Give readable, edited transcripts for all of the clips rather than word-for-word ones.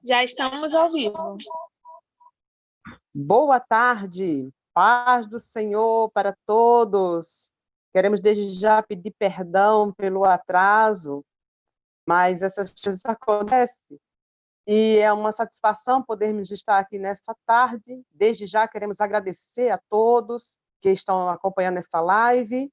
Já estamos ao vivo. Boa tarde, paz do Senhor para todos. Queremos desde já pedir perdão pelo atraso, mas essas coisas acontecem e é uma satisfação podermos estar aqui nessa tarde. Desde já queremos agradecer a todos que estão acompanhando essa live,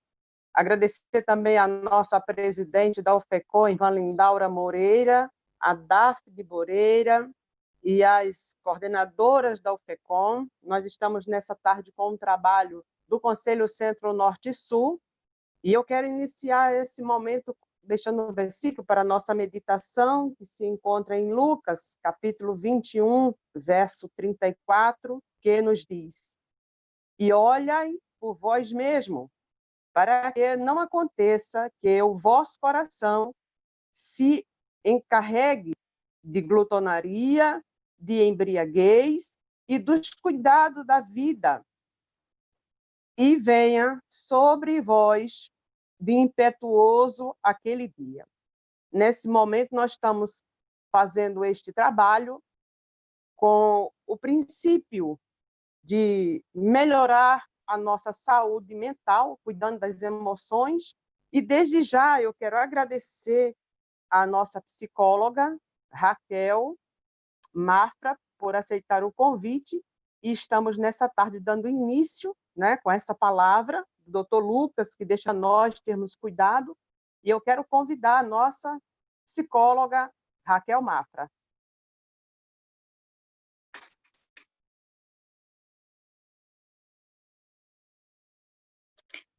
agradecer também a nossa presidente da UFECOM, Irmã Lindaura Moreira, a Daphne Moreira, e as coordenadoras da UFECOM. Nós estamos nessa tarde com um trabalho do Conselho Centro-Norte e Sul, e eu quero iniciar esse momento deixando um versículo para a nossa meditação, que se encontra em Lucas, capítulo 21, verso 34, que nos diz: E olhai por vós mesmo, para que não aconteça que o vosso coração se encarregue de glutonaria, de embriaguez e dos cuidados da vida, e venha sobre vós de impetuoso aquele dia. Nesse momento, nós estamos fazendo este trabalho com o princípio de melhorar a nossa saúde mental, cuidando das emoções, e desde já eu quero agradecer a nossa psicóloga, Raquel Mafra, por aceitar o convite, e estamos nessa tarde dando início, né, com essa palavra do Dr. Lucas, que deixa nós termos cuidado, e eu quero convidar a nossa psicóloga, Raquel Mafra.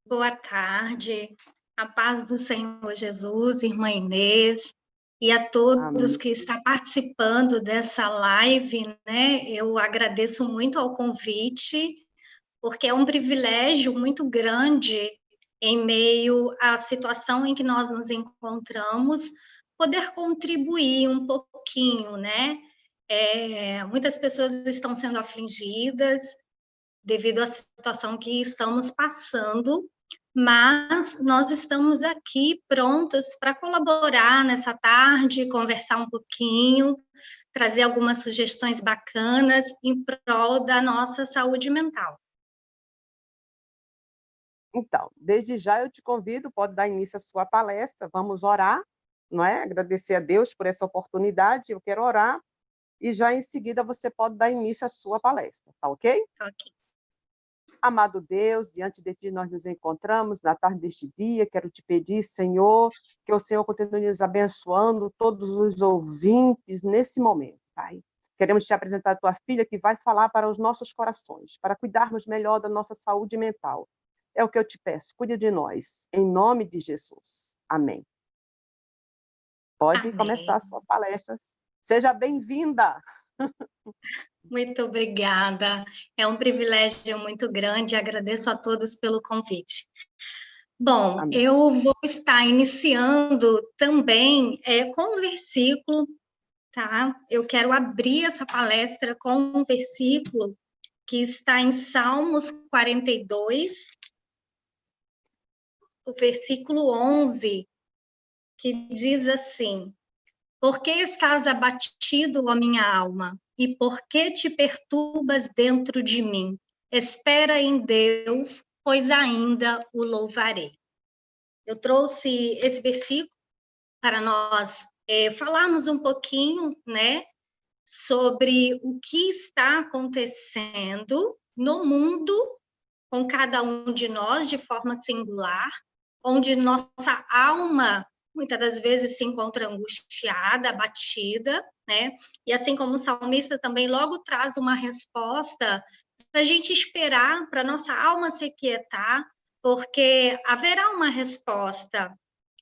Boa tarde, a paz do Senhor Jesus, irmã Inês, e a todos Amém. que estão participando dessa live, né? Eu agradeço muito ao convite, porque é um privilégio muito grande, em meio à situação em que nós nos encontramos, poder contribuir um pouquinho, né? Muitas pessoas estão sendo afligidas devido à situação que estamos passando, mas nós estamos aqui prontos para colaborar nessa tarde, conversar um pouquinho, trazer algumas sugestões bacanas em prol da nossa saúde mental. Então, desde já eu te convido, pode dar início à sua palestra, vamos orar, não é? Agradecer a Deus por essa oportunidade, eu quero orar, e já em seguida você pode dar início à sua palestra, tá ok? Ok. Amado Deus, diante de Ti nós nos encontramos na tarde deste dia. Quero te pedir, Senhor, que o Senhor continue nos abençoando, todos os ouvintes nesse momento, Pai. Queremos te apresentar a Tua filha, que vai falar para os nossos corações, para cuidarmos melhor da nossa saúde mental. É o que eu te peço, cuide de nós, em nome de Jesus. Amém. Pode Amém. começar a sua palestra. Seja bem-vinda. Muito obrigada. É um privilégio muito grande. Agradeço a todos pelo convite. Bom, Amém. eu vou estar iniciando também com um versículo, tá? Eu quero abrir essa palestra com um versículo que está em Salmos 42, o versículo 11, que diz assim: Por que estás abatido, ó minha alma? E por que te perturbas dentro de mim? Espera em Deus, pois ainda o louvarei. Eu trouxe esse versículo para nós falarmos um pouquinho, né, sobre o que está acontecendo no mundo com cada um de nós de forma singular, onde nossa alma muitas das vezes se encontra angustiada, abatida, né? E assim como o salmista também logo traz uma resposta para a gente esperar, para nossa alma se quietar, porque haverá uma resposta,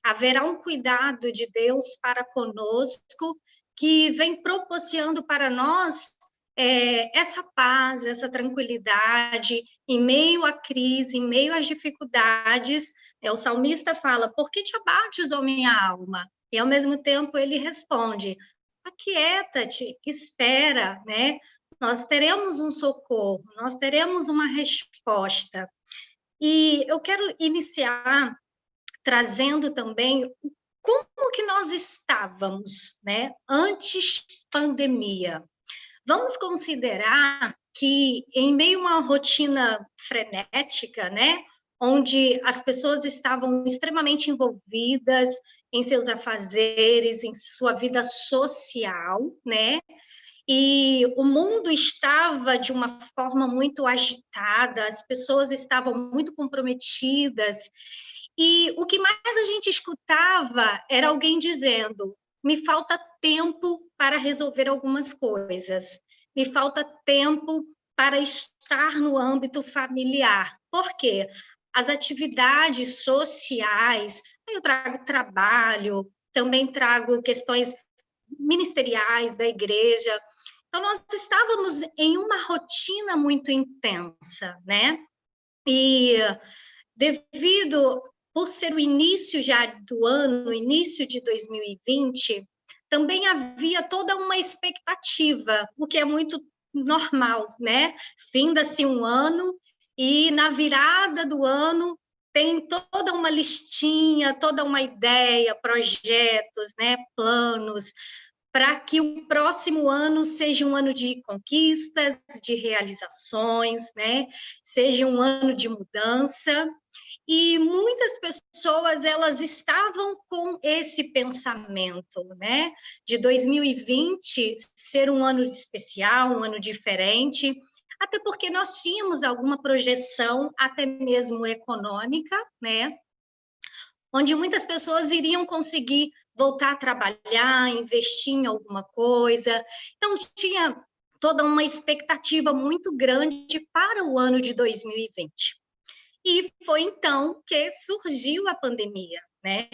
haverá um cuidado de Deus para conosco que vem proporcionando para nós essa paz, essa tranquilidade em meio à crise, em meio às dificuldades. O salmista fala: Por que te abates, ó minha alma? E ao mesmo tempo ele responde: Aquieta-te, espera, né? Nós teremos um socorro, nós teremos uma resposta. E eu quero iniciar trazendo também como que nós estávamos, né, antes pandemia? Vamos considerar que em meio a uma rotina frenética, né, onde as pessoas estavam extremamente envolvidas em seus afazeres, em sua vida social, né, e o mundo estava de uma forma muito agitada, as pessoas estavam muito comprometidas, e o que mais a gente escutava era alguém dizendo: me falta tempo para resolver algumas coisas, me falta tempo para estar no âmbito familiar. Por quê? As atividades sociais, eu trago trabalho, também trago questões ministeriais da igreja. Então, nós estávamos em uma rotina muito intensa, né? E devido, por ser o início já do ano, o início de 2020, também havia toda uma expectativa, o que é muito normal, né? Finda-se um ano e na virada do ano tem toda uma listinha, toda uma ideia, projetos, né, planos, para que o próximo ano seja um ano de conquistas, de realizações, né? Seja um ano de mudança. E muitas pessoas elas estavam com esse pensamento, né? De 2020 ser um ano especial, um ano diferente, até porque nós tínhamos alguma projeção, até mesmo econômica, né? Onde muitas pessoas iriam conseguir voltar a trabalhar, investir em alguma coisa. Então, tinha toda uma expectativa muito grande para o ano de 2020. E foi então que surgiu a pandemia, né?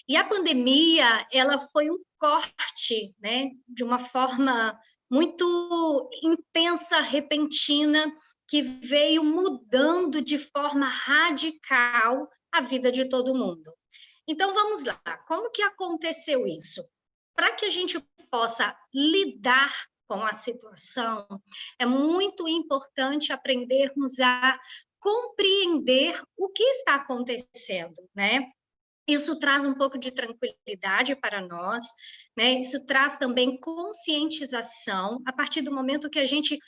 E a pandemia, ela foi um corte, né, de uma forma muito intensa, repentina, que veio mudando de forma radical a vida de todo mundo. Então, vamos lá. Como que aconteceu isso? Para que a gente possa lidar com a situação, é muito importante aprendermos a compreender o que está acontecendo, né? Isso traz um pouco de tranquilidade para nós, né? Isso traz também conscientização. A partir do momento que a gente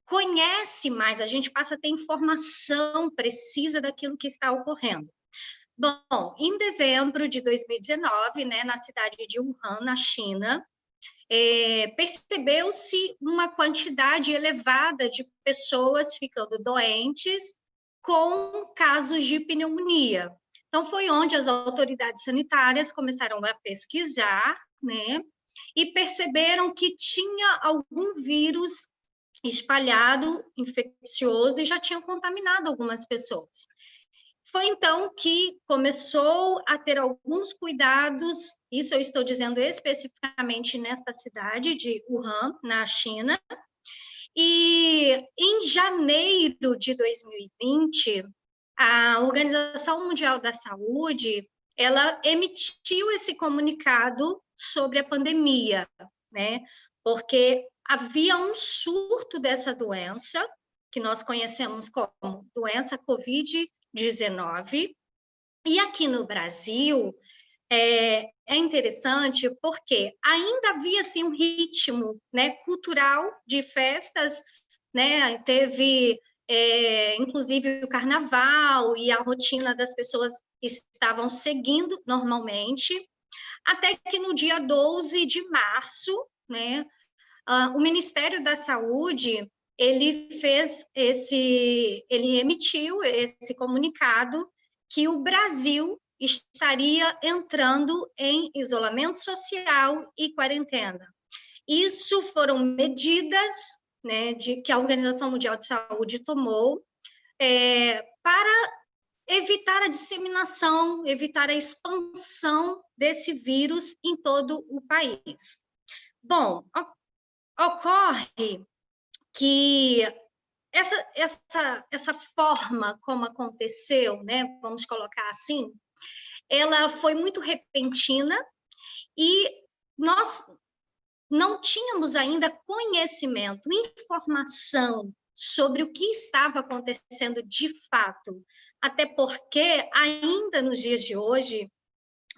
conhece mais, a gente passa a ter informação precisa daquilo que está ocorrendo. Bom, em dezembro de 2019, né, na cidade de Wuhan, na China, percebeu-se uma quantidade elevada de pessoas ficando doentes com casos de pneumonia. Então, foi onde as autoridades sanitárias começaram a pesquisar, né, e perceberam que tinha algum vírus espalhado, infeccioso, e já tinham contaminado algumas pessoas. Foi então que começou a ter alguns cuidados, isso eu estou dizendo especificamente nesta cidade de Wuhan, na China, e em janeiro de 2020, a Organização Mundial da Saúde, ela emitiu esse comunicado sobre a pandemia, né? Porque havia um surto dessa doença, que nós conhecemos como doença Covid-19, e aqui no Brasil é interessante porque ainda havia assim, um ritmo, né, cultural de festas, né? Teve inclusive o carnaval e a rotina das pessoas estavam seguindo normalmente, até que no dia 12 de março, né, o Ministério da Saúde ele emitiu esse comunicado que o Brasil estaria entrando em isolamento social e quarentena. Isso foram medidas, né, que a Organização Mundial de Saúde tomou para evitar a disseminação, evitar a expansão desse vírus em todo o país. Bom, ocorre que essa forma como aconteceu, né, vamos colocar assim, ela foi muito repentina e nós não tínhamos ainda conhecimento, informação sobre o que estava acontecendo de fato, até porque ainda nos dias de hoje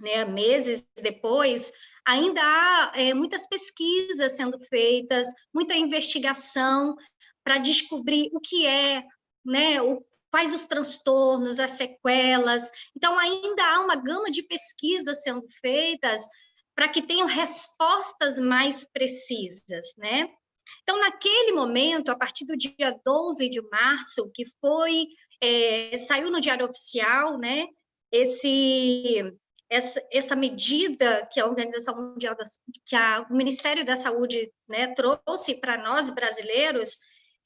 né, meses depois, ainda há muitas pesquisas sendo feitas, muita investigação para descobrir o que é, né, quais os transtornos, as sequelas. Então, ainda há uma gama de pesquisas sendo feitas para que tenham respostas mais precisas, né? Então, naquele momento, a partir do dia 12 de março, que foi, saiu no Diário Oficial, né, essa medida que a Organização Mundial, que o Ministério da Saúde, né, trouxe para nós brasileiros,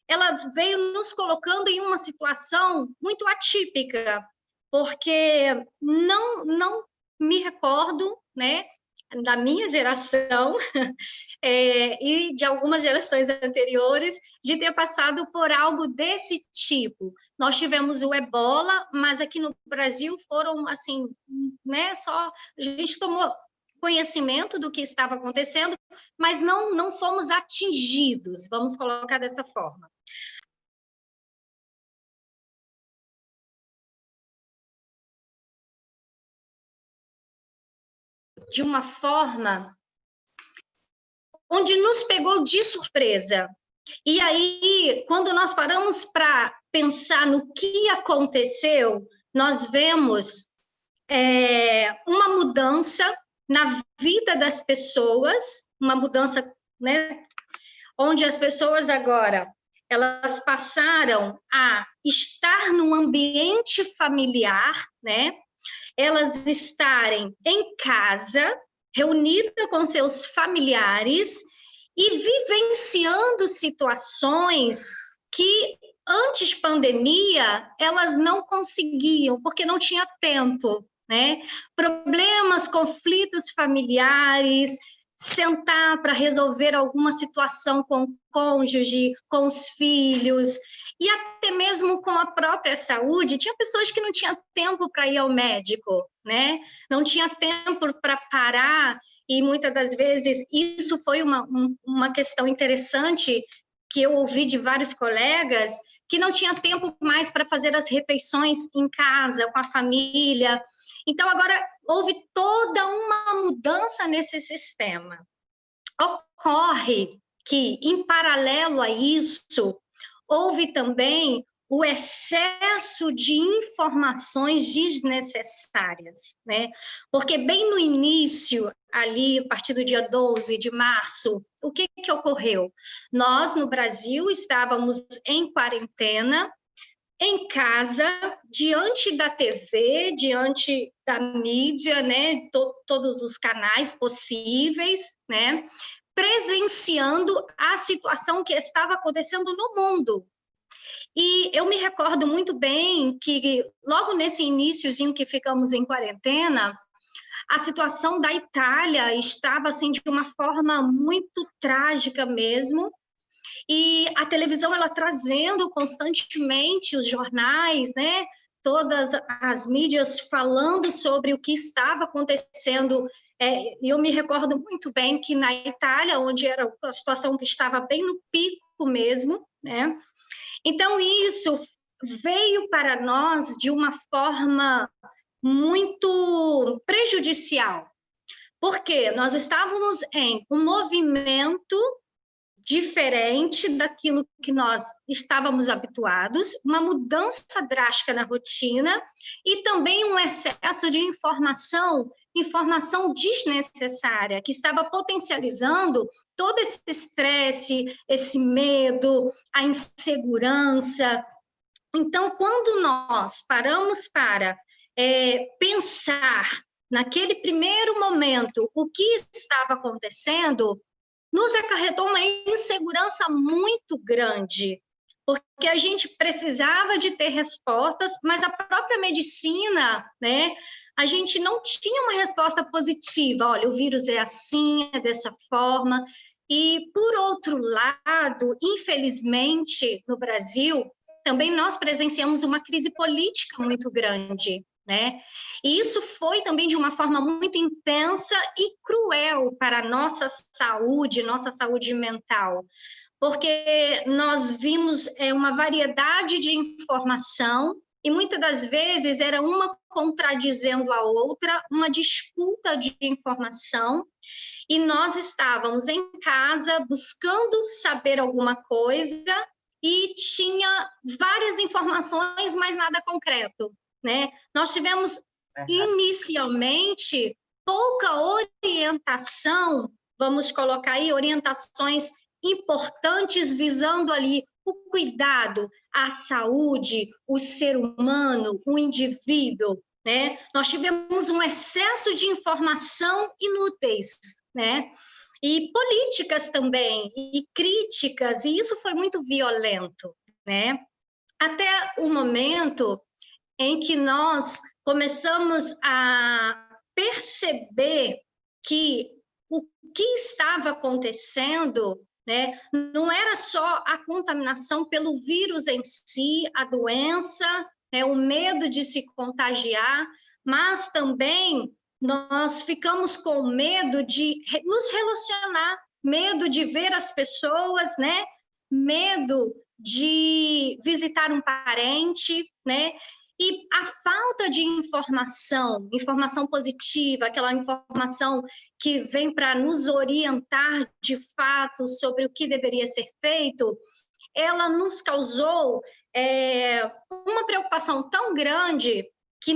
ela veio nos colocando em uma situação muito atípica, porque não me recordo, né, da minha geração e de algumas gerações anteriores, de ter passado por algo desse tipo. Nós tivemos o Ebola, mas aqui no Brasil foram, assim, né, só a gente tomou conhecimento do que estava acontecendo, mas não fomos atingidos, vamos colocar dessa forma. De uma forma onde nos pegou de surpresa. E aí, quando nós paramos para pensar no que aconteceu, nós vemos uma mudança na vida das pessoas, uma mudança, né, onde as pessoas agora elas passaram a estar no ambiente familiar, né? Elas estarem em casa, reunida com seus familiares e vivenciando situações que antes pandemia elas não conseguiam, porque não tinha tempo, né? Problemas, conflitos familiares, sentar para resolver alguma situação com o cônjuge, com os filhos, e até mesmo com a própria saúde. Tinha pessoas que não tinham tempo para ir ao médico, né? Não tinha tempo para parar, e muitas das vezes isso foi uma questão interessante que eu ouvi de vários colegas, que não tinha tempo mais para fazer as refeições em casa, com a família. Então, agora, houve toda uma mudança nesse sistema. Ocorre que, em paralelo a isso, houve também o excesso de informações desnecessárias, né? Porque bem no início, ali, a partir do dia 12 de março, o que ocorreu? Nós, no Brasil, estávamos em quarentena, em casa, diante da TV, diante da mídia, né, todos os canais possíveis, né, presenciando a situação que estava acontecendo no mundo. E eu me recordo muito bem que logo nesse iniciozinho que ficamos em quarentena, a situação da Itália estava assim de uma forma muito trágica mesmo, e a televisão ela trazendo constantemente os jornais, né? Todas as mídias falando sobre o que estava acontecendo. Eu me recordo muito bem que na Itália, onde era a situação que estava bem no pico mesmo, né? Então isso veio para nós de uma forma muito prejudicial, porque nós estávamos em um movimento diferente daquilo que nós estávamos habituados, uma mudança drástica na rotina e também um excesso de informação desnecessária, que estava potencializando todo esse estresse, esse medo, a insegurança. Então, quando nós paramos para pensar naquele primeiro momento o que estava acontecendo, nos acarretou uma insegurança muito grande, porque a gente precisava de ter respostas, mas a própria medicina, né, a gente não tinha uma resposta positiva. Olha, o vírus é assim, é dessa forma. E, por outro lado, infelizmente, no Brasil, também nós presenciamos uma crise política muito grande, né? E isso foi também de uma forma muito intensa e cruel para a nossa saúde mental, porque nós vimos uma variedade de informação e muitas das vezes era uma contradizendo a outra, uma disputa de informação, e nós estávamos em casa buscando saber alguma coisa e tinha várias informações, mas nada concreto, né? Nós tivemos inicialmente pouca orientação, vamos colocar aí orientações importantes visando ali o cuidado, a saúde, o ser humano, o indivíduo, né? Nós tivemos um excesso de informação inúteis, né? E políticas também, e críticas, e isso foi muito violento, né? Até o momento em que nós começamos a perceber que o que estava acontecendo, né, não era só a contaminação pelo vírus em si, a doença, né, o medo de se contagiar, mas também nós ficamos com medo de nos relacionar, medo de ver as pessoas, né, medo de visitar um parente, né? E a falta de informação, informação positiva, aquela informação que vem para nos orientar de fato sobre o que deveria ser feito, ela nos causou uma preocupação tão grande que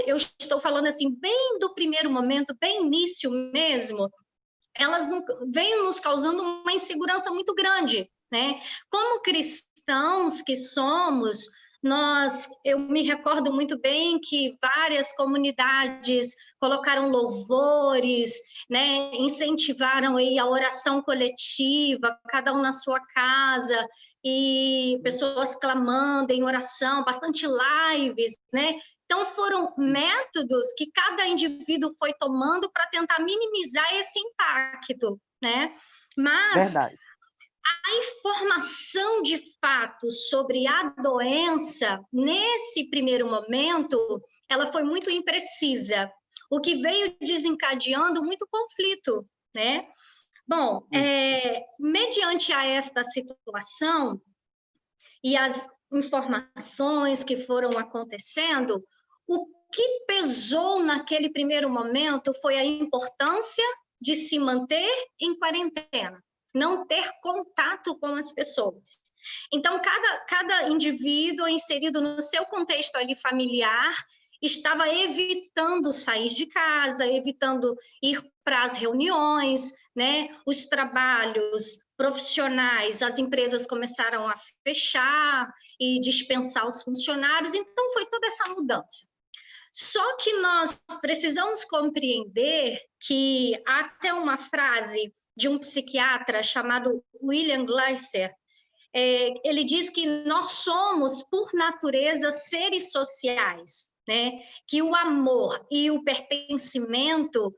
eu estou falando assim, bem do primeiro momento, bem início mesmo, elas vêm nos causando uma insegurança muito grande, né? Como cristãos que somos, eu me recordo muito bem que várias comunidades colocaram louvores, né? Incentivaram aí a oração coletiva, cada um na sua casa, e pessoas clamando em oração, bastante lives, né? Então, foram métodos que cada indivíduo foi tomando para tentar minimizar esse impacto, né? Mas Verdade. a informação de fato sobre a doença, nesse primeiro momento, ela foi muito imprecisa, o que veio desencadeando muito conflito, né? Bom, mediante a esta situação e as informações que foram acontecendo, o que pesou naquele primeiro momento foi a importância de se manter em quarentena, não ter contato com as pessoas. Então, cada indivíduo inserido no seu contexto ali familiar estava evitando sair de casa, evitando ir para as reuniões, né? Os trabalhos profissionais, as empresas começaram a fechar e dispensar os funcionários, então foi toda essa mudança. Só que nós precisamos compreender que há até uma frase de um psiquiatra chamado William Glasser, ele diz que nós somos, por natureza, seres sociais, né? Que o amor e o pertencimento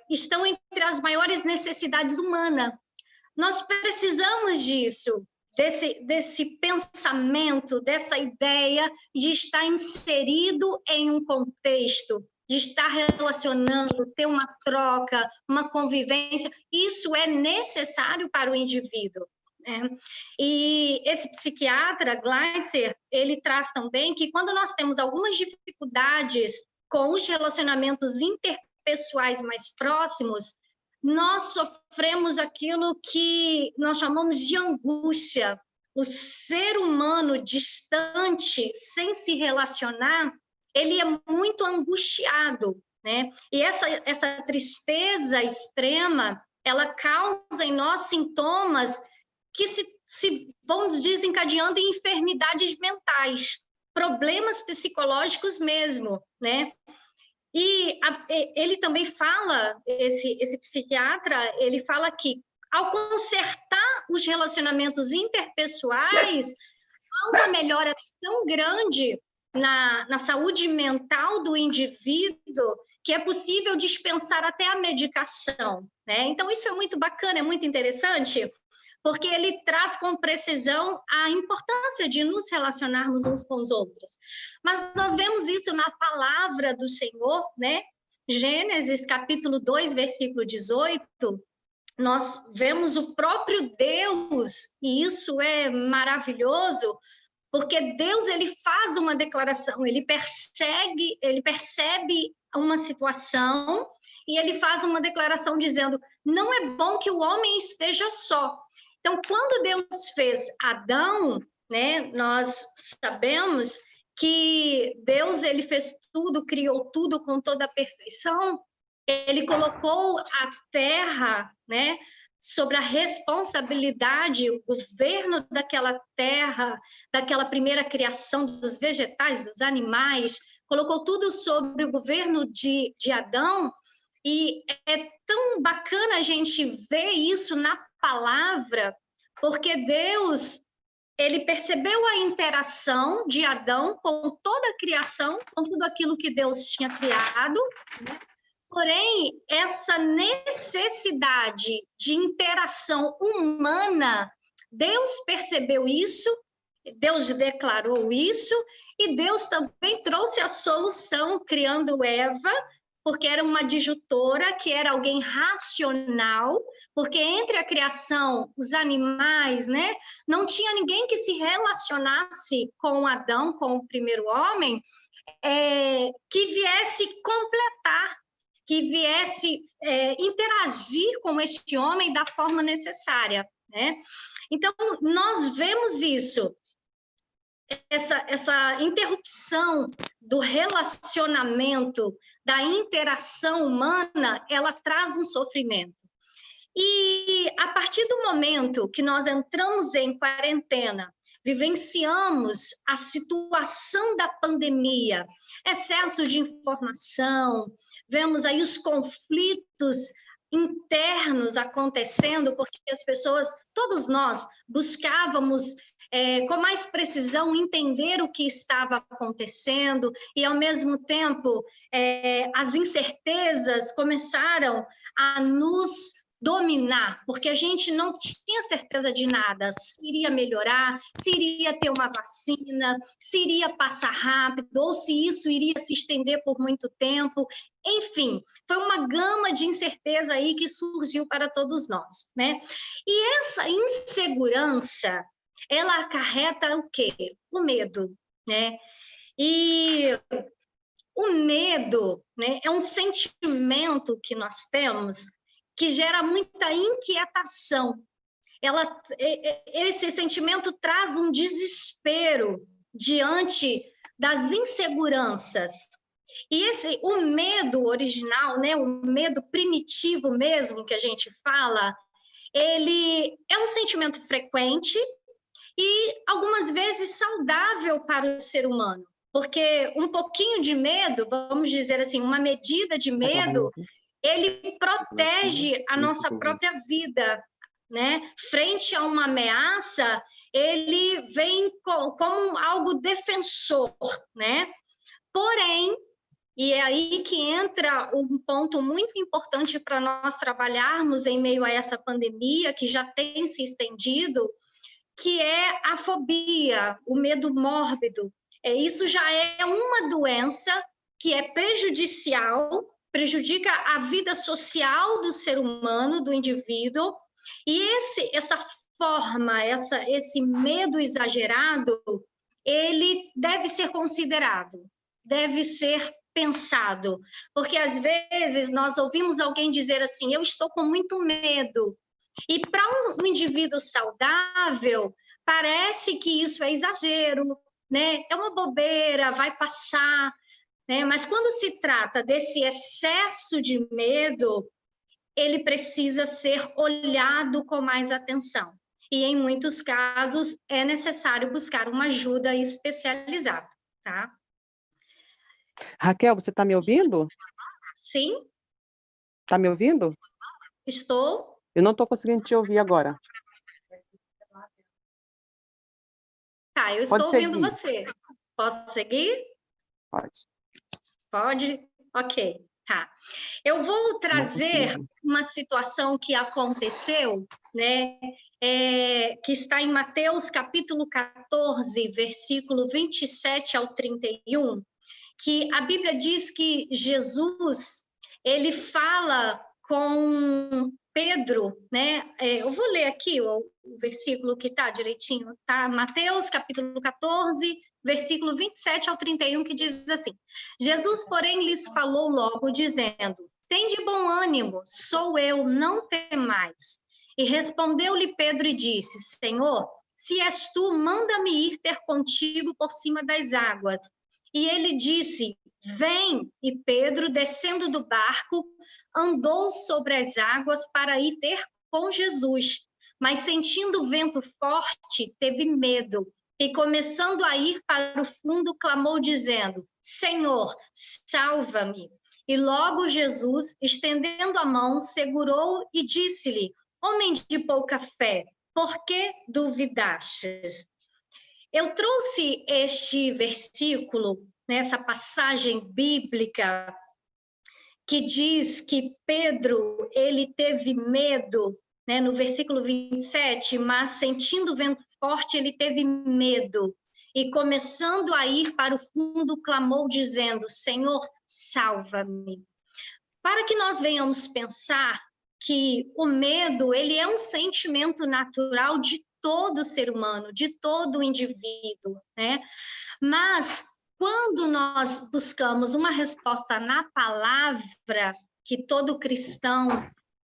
estão entre as maiores necessidades humanas. Nós precisamos disso, desse pensamento, dessa ideia de estar inserido em um contexto, de estar relacionando, ter uma troca, uma convivência. Isso é necessário para o indivíduo. E esse psiquiatra, Glasser, ele traz também que quando nós temos algumas dificuldades com os relacionamentos interpessoais mais próximos, nós sofremos aquilo que nós chamamos de angústia. O ser humano distante, sem se relacionar, ele é muito angustiado, né? E essa tristeza extrema, ela causa em nós sintomas que se vão desencadeando em enfermidades mentais, problemas psicológicos mesmo, né? E ele também fala, esse psiquiatra, ele fala que ao consertar os relacionamentos interpessoais, há uma melhora tão grande na saúde mental do indivíduo que é possível dispensar até a medicação, né? Então, isso é muito bacana, é muito interessante, porque ele traz com precisão a importância de nos relacionarmos uns com os outros. Mas nós vemos isso na palavra do Senhor, né? Gênesis, capítulo 2, versículo 18, nós vemos o próprio Deus, e isso é maravilhoso, Porque Deus, ele faz uma declaração, ele percebe uma situação e ele faz uma declaração dizendo: não é bom que o homem esteja só. Então, quando Deus fez Adão, né, nós sabemos que Deus, ele fez tudo, criou tudo com toda a perfeição. Ele colocou a terra, né, sobre a responsabilidade, o governo daquela terra, daquela primeira criação dos vegetais, dos animais, colocou tudo sobre o governo de Adão, e é tão bacana a gente ver isso na palavra, porque Deus, ele percebeu a interação de Adão com toda a criação, com tudo aquilo que Deus tinha criado, né? Porém, essa necessidade de interação humana, Deus percebeu isso, Deus declarou isso, e Deus também trouxe a solução, criando Eva, porque era uma disjutora, que era alguém racional, porque entre a criação, os animais, né, não tinha ninguém que se relacionasse com Adão, com o primeiro homem, que viesse completar, que viesse interagir com este homem da forma necessária, né? Então, nós vemos isso, essa interrupção do relacionamento, da interação humana, ela traz um sofrimento. E a partir do momento que nós entramos em quarentena, vivenciamos a situação da pandemia, excesso de informação, vemos aí os conflitos internos acontecendo, porque as pessoas, todos nós, buscávamos com mais precisão entender o que estava acontecendo, e ao mesmo tempo as incertezas começaram a nos dominar, porque a gente não tinha certeza de nada, se iria melhorar, se iria ter uma vacina, se iria passar rápido, ou se isso iria se estender por muito tempo. Enfim, foi uma gama de incerteza aí que surgiu para todos nós, né? E essa insegurança, ela acarreta o quê? O medo, né? E o medo, né, é um sentimento que nós temos que gera muita inquietação. Esse sentimento traz um desespero diante das inseguranças. E o medo original, né, o medo primitivo mesmo que a gente fala, ele é um sentimento frequente e algumas vezes saudável para o ser humano, porque um pouquinho de medo, vamos dizer assim, uma medida de medo, ele protege a nossa própria vida, né? Frente a uma ameaça, ele vem como algo defensor, né? Porém, e é aí que entra um ponto muito importante para nós trabalharmos em meio a essa pandemia, que já tem se estendido, que é a fobia, o medo mórbido. Isso já é uma doença que é prejudicial, prejudica a vida social do ser humano, do indivíduo, e essa forma, esse medo exagerado, ele deve ser considerado, deve ser pensado, porque às vezes nós ouvimos alguém dizer assim: eu estou com muito medo, e para um indivíduo saudável, parece que isso é exagero, né? É uma bobeira, vai passar, né? Mas quando se trata desse excesso de medo, ele precisa ser olhado com mais atenção. E em muitos casos é necessário buscar uma ajuda especializada, tá? Raquel, você está me ouvindo? Sim. Está me ouvindo? Estou. Eu não estou conseguindo te ouvir agora. Tá, eu estou ouvindo você. Posso seguir? Pode. Pode? Ok, tá. Eu vou trazer uma situação que aconteceu, né, que está em Mateus capítulo 14, versículo 27 ao 31, que a Bíblia diz que Jesus, ele fala com Pedro, né? Eu vou ler aqui o versículo que está direitinho, tá? Mateus, capítulo 14, versículo 27 ao 31, que diz assim: Jesus, porém, lhes falou logo, dizendo: Tende bom ânimo, sou eu, não temais. E respondeu-lhe Pedro e disse: Senhor, se és tu, manda-me ir ter contigo por cima das águas. E ele disse: Vem. E Pedro, descendo do barco, andou sobre as águas para ir ter com Jesus. Mas sentindo o vento forte, teve medo. E começando a ir para o fundo, clamou dizendo: Senhor, salva-me. E logo Jesus, estendendo a mão, segurou e disse-lhe: Homem de pouca fé, por que duvidastes? Eu trouxe este versículo, nessa passagem bíblica, que diz que Pedro, ele teve medo, né, no versículo 27, mas sentindo o vento forte, ele teve medo. E começando a ir para o fundo, clamou dizendo: Senhor, salva-me. Para que nós venhamos pensar que o medo, ele é um sentimento natural de todo ser humano, de todo indivíduo, né? Mas quando nós buscamos uma resposta na palavra, que todo cristão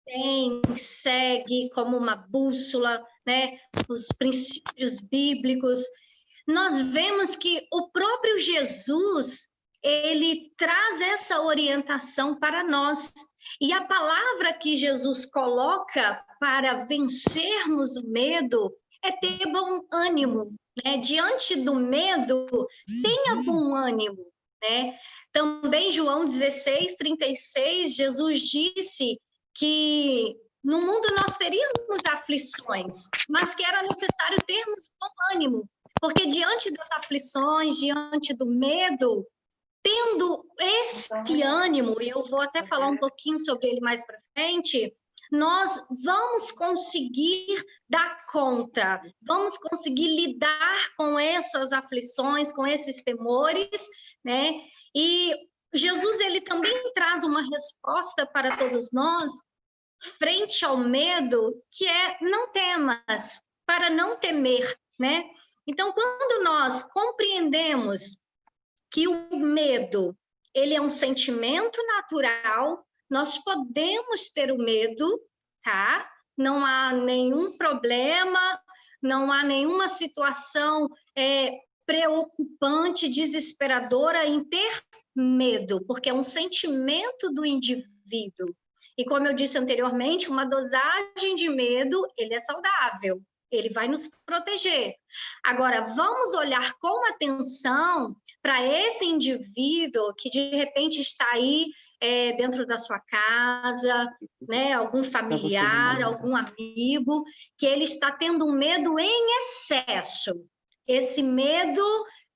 tem, segue como uma bússola, né? Os princípios bíblicos, nós vemos que o próprio Jesus, ele traz essa orientação para nós. E a palavra que Jesus coloca para vencermos o medo é ter bom ânimo, né? Diante do medo, tenha bom ânimo, né? Também João 16:36, Jesus disse que no mundo nós teríamos aflições, mas que era necessário termos bom ânimo, porque diante das aflições, diante do medo, tendo este ânimo, e eu vou até falar um pouquinho sobre ele mais para frente, nós vamos conseguir dar conta, vamos conseguir lidar com essas aflições, com esses temores, né? E Jesus, ele também traz uma resposta para todos nós, frente ao medo, que é: não temas, para não temer, né? Então, quando nós compreendemos que o medo, ele é um sentimento natural, nós podemos ter o medo, tá? Não há nenhum problema, não há nenhuma situação preocupante, desesperadora em ter medo, porque é um sentimento do indivíduo. E como eu disse anteriormente, uma dosagem de medo, ele é saudável, ele vai nos proteger. Agora, vamos olhar com atenção para esse indivíduo que de repente está aí dentro da sua casa, né? Algum familiar, algum amigo, que ele está tendo um medo em excesso. Esse medo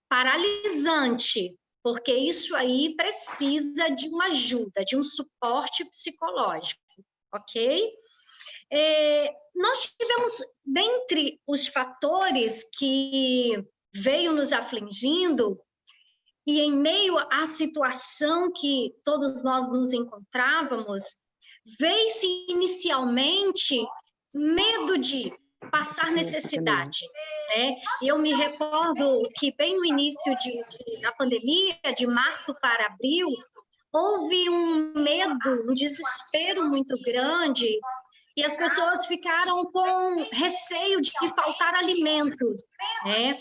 paralisante, porque isso aí precisa de uma ajuda, de um suporte psicológico, ok? Nós tivemos, dentre os fatores que veio nos afligindo, e em meio à situação que todos nós nos encontrávamos, veio-se inicialmente medo de passar necessidade, né? Eu me recordo que bem no início da pandemia, de março para abril, houve um medo, um desespero muito grande, e as pessoas ficaram com receio de faltar alimento, né?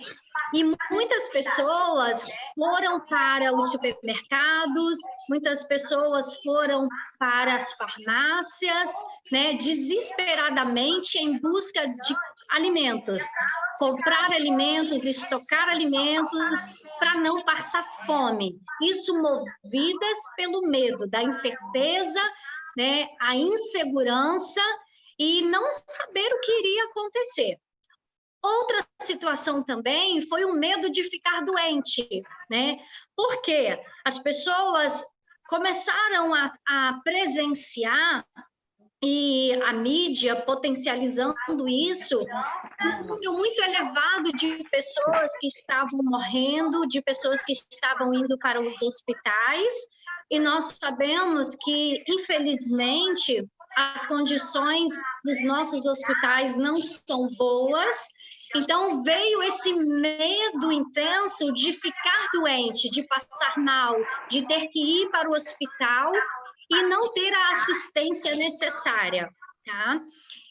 E muitas pessoas foram para os supermercados, muitas pessoas foram para as farmácias, né, desesperadamente em busca de alimentos, comprar alimentos, estocar alimentos para não passar fome. Isso movidas pelo medo, da incerteza, né, a insegurança e não saber o que iria acontecer. Outra situação também foi o medo de ficar doente, né? Porque as pessoas começaram a presenciar, e a mídia potencializando isso, um número muito elevado de pessoas que estavam morrendo, de pessoas que estavam indo para os hospitais, e nós sabemos que, infelizmente, as condições dos nossos hospitais não são boas. Então, veio esse medo intenso de ficar doente, de passar mal, de ter que ir para o hospital e não ter a assistência necessária, tá?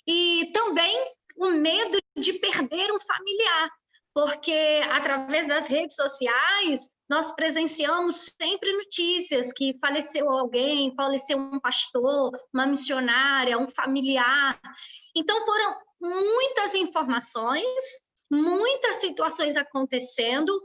E também o medo de perder um familiar, porque através das redes sociais nós presenciamos sempre notícias que faleceu alguém, faleceu um pastor, uma missionária, um familiar. Então foram muitas informações, muitas situações acontecendo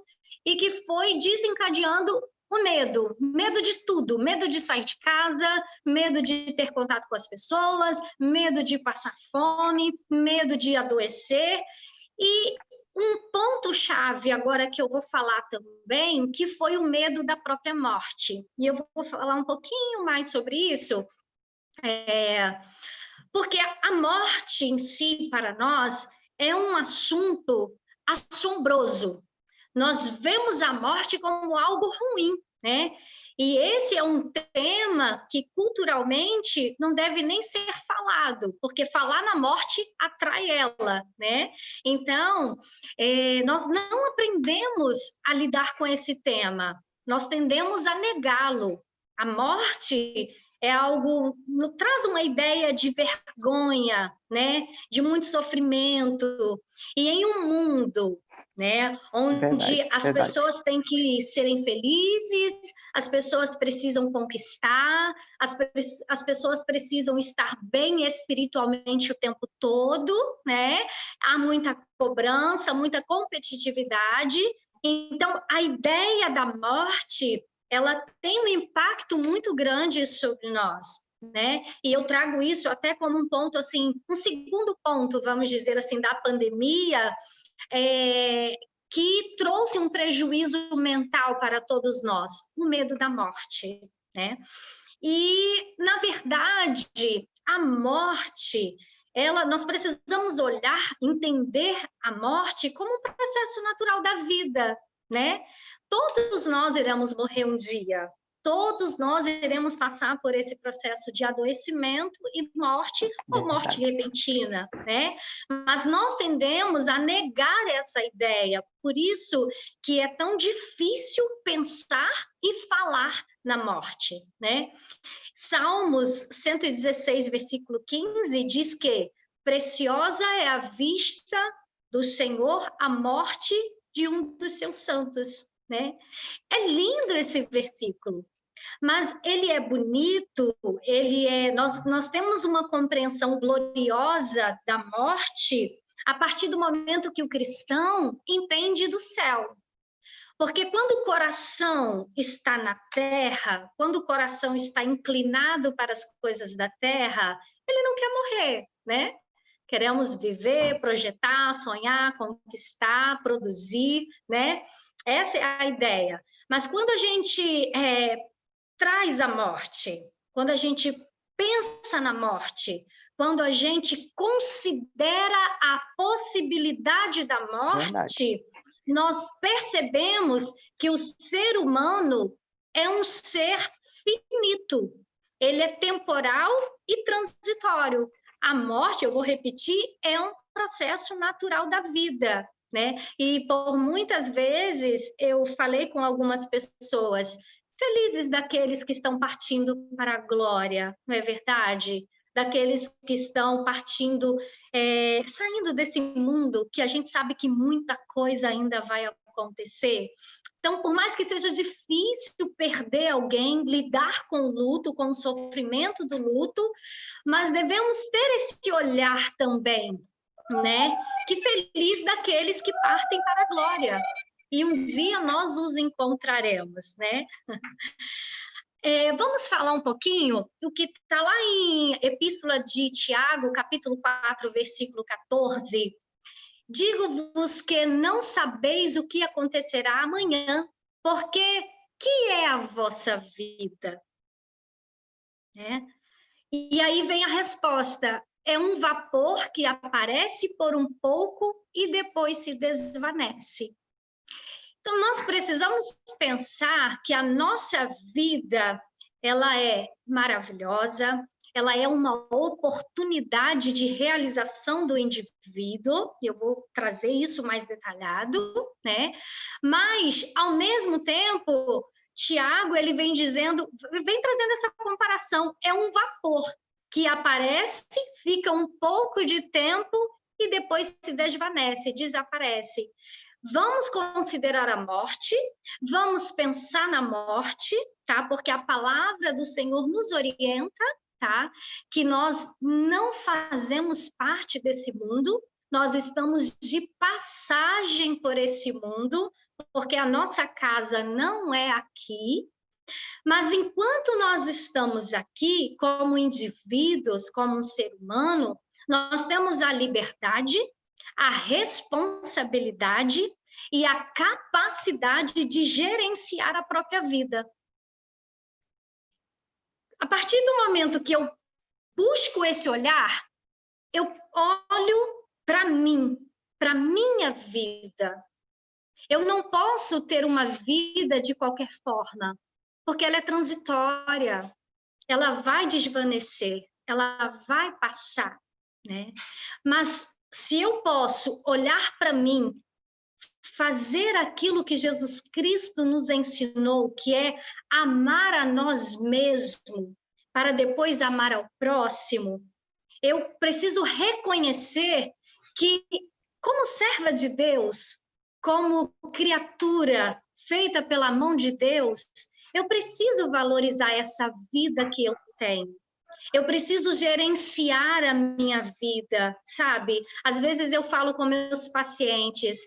e que foi desencadeando o medo de tudo, medo de sair de casa, medo de ter contato com as pessoas, medo de passar fome, medo de adoecer. E um ponto-chave agora que eu vou falar também, que foi o medo da própria morte. E eu vou falar um pouquinho mais sobre isso, porque a morte em si, para nós, é um assunto assombroso. Nós vemos a morte como algo ruim, né? E esse é um tema que culturalmente não deve nem ser falado, porque falar na morte atrai ela, né? Então, nós não aprendemos a lidar com esse tema, nós tendemos a negá-lo. A morte é algo, traz uma ideia de vergonha, né? De muito sofrimento. E em um mundo, né, onde as pessoas têm que serem felizes, as pessoas precisam conquistar, as pessoas precisam estar bem espiritualmente o tempo todo, né? Há muita cobrança, muita competitividade. Então, a ideia da morte, ela tem um impacto muito grande sobre nós, né? E eu trago isso até como um ponto, assim, um segundo ponto, vamos dizer assim, da pandemia, que trouxe um prejuízo mental para todos nós, o medo da morte, né? E, na verdade, a morte, nós precisamos olhar, entender a morte como um processo natural da vida, né? Todos nós iremos morrer um dia, todos nós iremos passar por esse processo de adoecimento e morte, ou morte repentina, né? Mas nós tendemos a negar essa ideia, por isso que é tão difícil pensar e falar na morte, né? Salmos 116, versículo 15, diz que preciosa é a vista do Senhor a morte de um dos seus santos, né? É lindo esse versículo, mas ele é bonito, nós temos uma compreensão gloriosa da morte a partir do momento que o cristão entende do céu. Porque quando o coração está na terra, quando o coração está inclinado para as coisas da terra, ele não quer morrer, né? Queremos viver, projetar, sonhar, conquistar, produzir, né? Essa é a ideia. Mas quando a gente traz a morte, quando a gente pensa na morte, quando a gente considera a possibilidade da morte, nós percebemos que o ser humano é um ser finito. Ele é temporal e transitório. A morte, eu vou repetir, é um processo natural da vida, né? E por muitas vezes eu falei com algumas pessoas, felizes daqueles que estão partindo para a glória, não é verdade? Daqueles que estão partindo, saindo desse mundo, que a gente sabe que muita coisa ainda vai acontecer. Então, por mais que seja difícil perder alguém, lidar com o luto, com o sofrimento do luto, mas devemos ter esse olhar também, né? Que feliz daqueles que partem para a glória. E um dia nós os encontraremos, né? Vamos falar um pouquinho do que está lá em Epístola de Tiago, capítulo 4, versículo 14. Digo-vos que não sabeis o que acontecerá amanhã, porque que é a vossa vida? E aí vem a resposta, é um vapor que aparece por um pouco e depois se desvanece. Então, nós precisamos pensar que a nossa vida, ela é maravilhosa, ela é uma oportunidade de realização do indivíduo, eu vou trazer isso mais detalhado, né? Mas, ao mesmo tempo, Tiago, ele vem dizendo, vem trazendo essa comparação, é um vapor que aparece, fica um pouco de tempo e depois se desvanece, desaparece. Vamos considerar a morte, vamos pensar na morte, tá? Porque a palavra do Senhor nos orienta, tá? Que nós não fazemos parte desse mundo, nós estamos de passagem por esse mundo, porque a nossa casa não é aqui. Mas enquanto nós estamos aqui, como indivíduos, como um ser humano, nós temos a liberdade, a responsabilidade e a capacidade de gerenciar a própria vida. A partir do momento que eu busco esse olhar, eu olho para mim, para minha vida. Eu não posso ter uma vida de qualquer forma, porque ela é transitória, ela vai desvanecer, ela vai passar, né? Mas se eu posso olhar para mim, fazer aquilo que Jesus Cristo nos ensinou, que é amar a nós mesmos, para depois amar ao próximo, eu preciso reconhecer que, como serva de Deus, como criatura feita pela mão de Deus, eu preciso valorizar essa vida que eu tenho. Eu preciso gerenciar a minha vida, sabe? Às vezes eu falo com meus pacientes,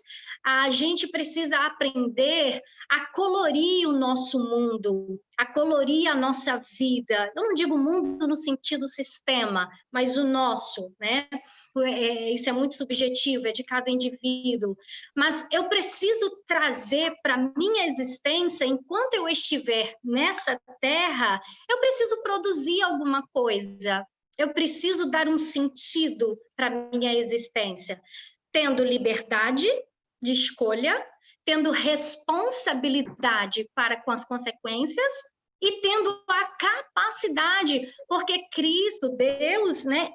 a gente precisa aprender a colorir o nosso mundo, a colorir a nossa vida. Eu não digo mundo no sentido sistema, mas o nosso, né? Isso é muito subjetivo, é de cada indivíduo. Mas eu preciso trazer para a minha existência, enquanto eu estiver nessa terra, eu preciso produzir alguma coisa. Eu preciso dar um sentido para a minha existência. Tendo liberdade de escolha, tendo responsabilidade para com as consequências e tendo a capacidade, porque Cristo, Deus, né,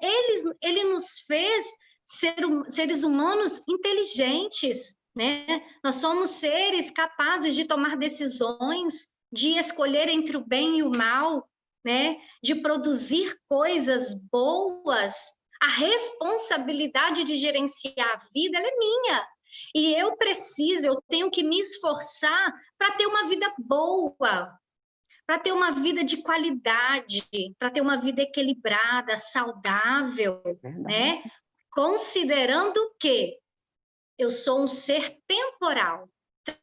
ele nos fez seres humanos inteligentes, né? Nós somos seres capazes de tomar decisões, de escolher entre o bem e o mal, né? De produzir coisas boas. A responsabilidade de gerenciar a vida, ela é minha. E eu tenho que me esforçar para ter uma vida boa, para ter uma vida de qualidade, para ter uma vida equilibrada, saudável, né? Considerando que eu sou um ser temporal,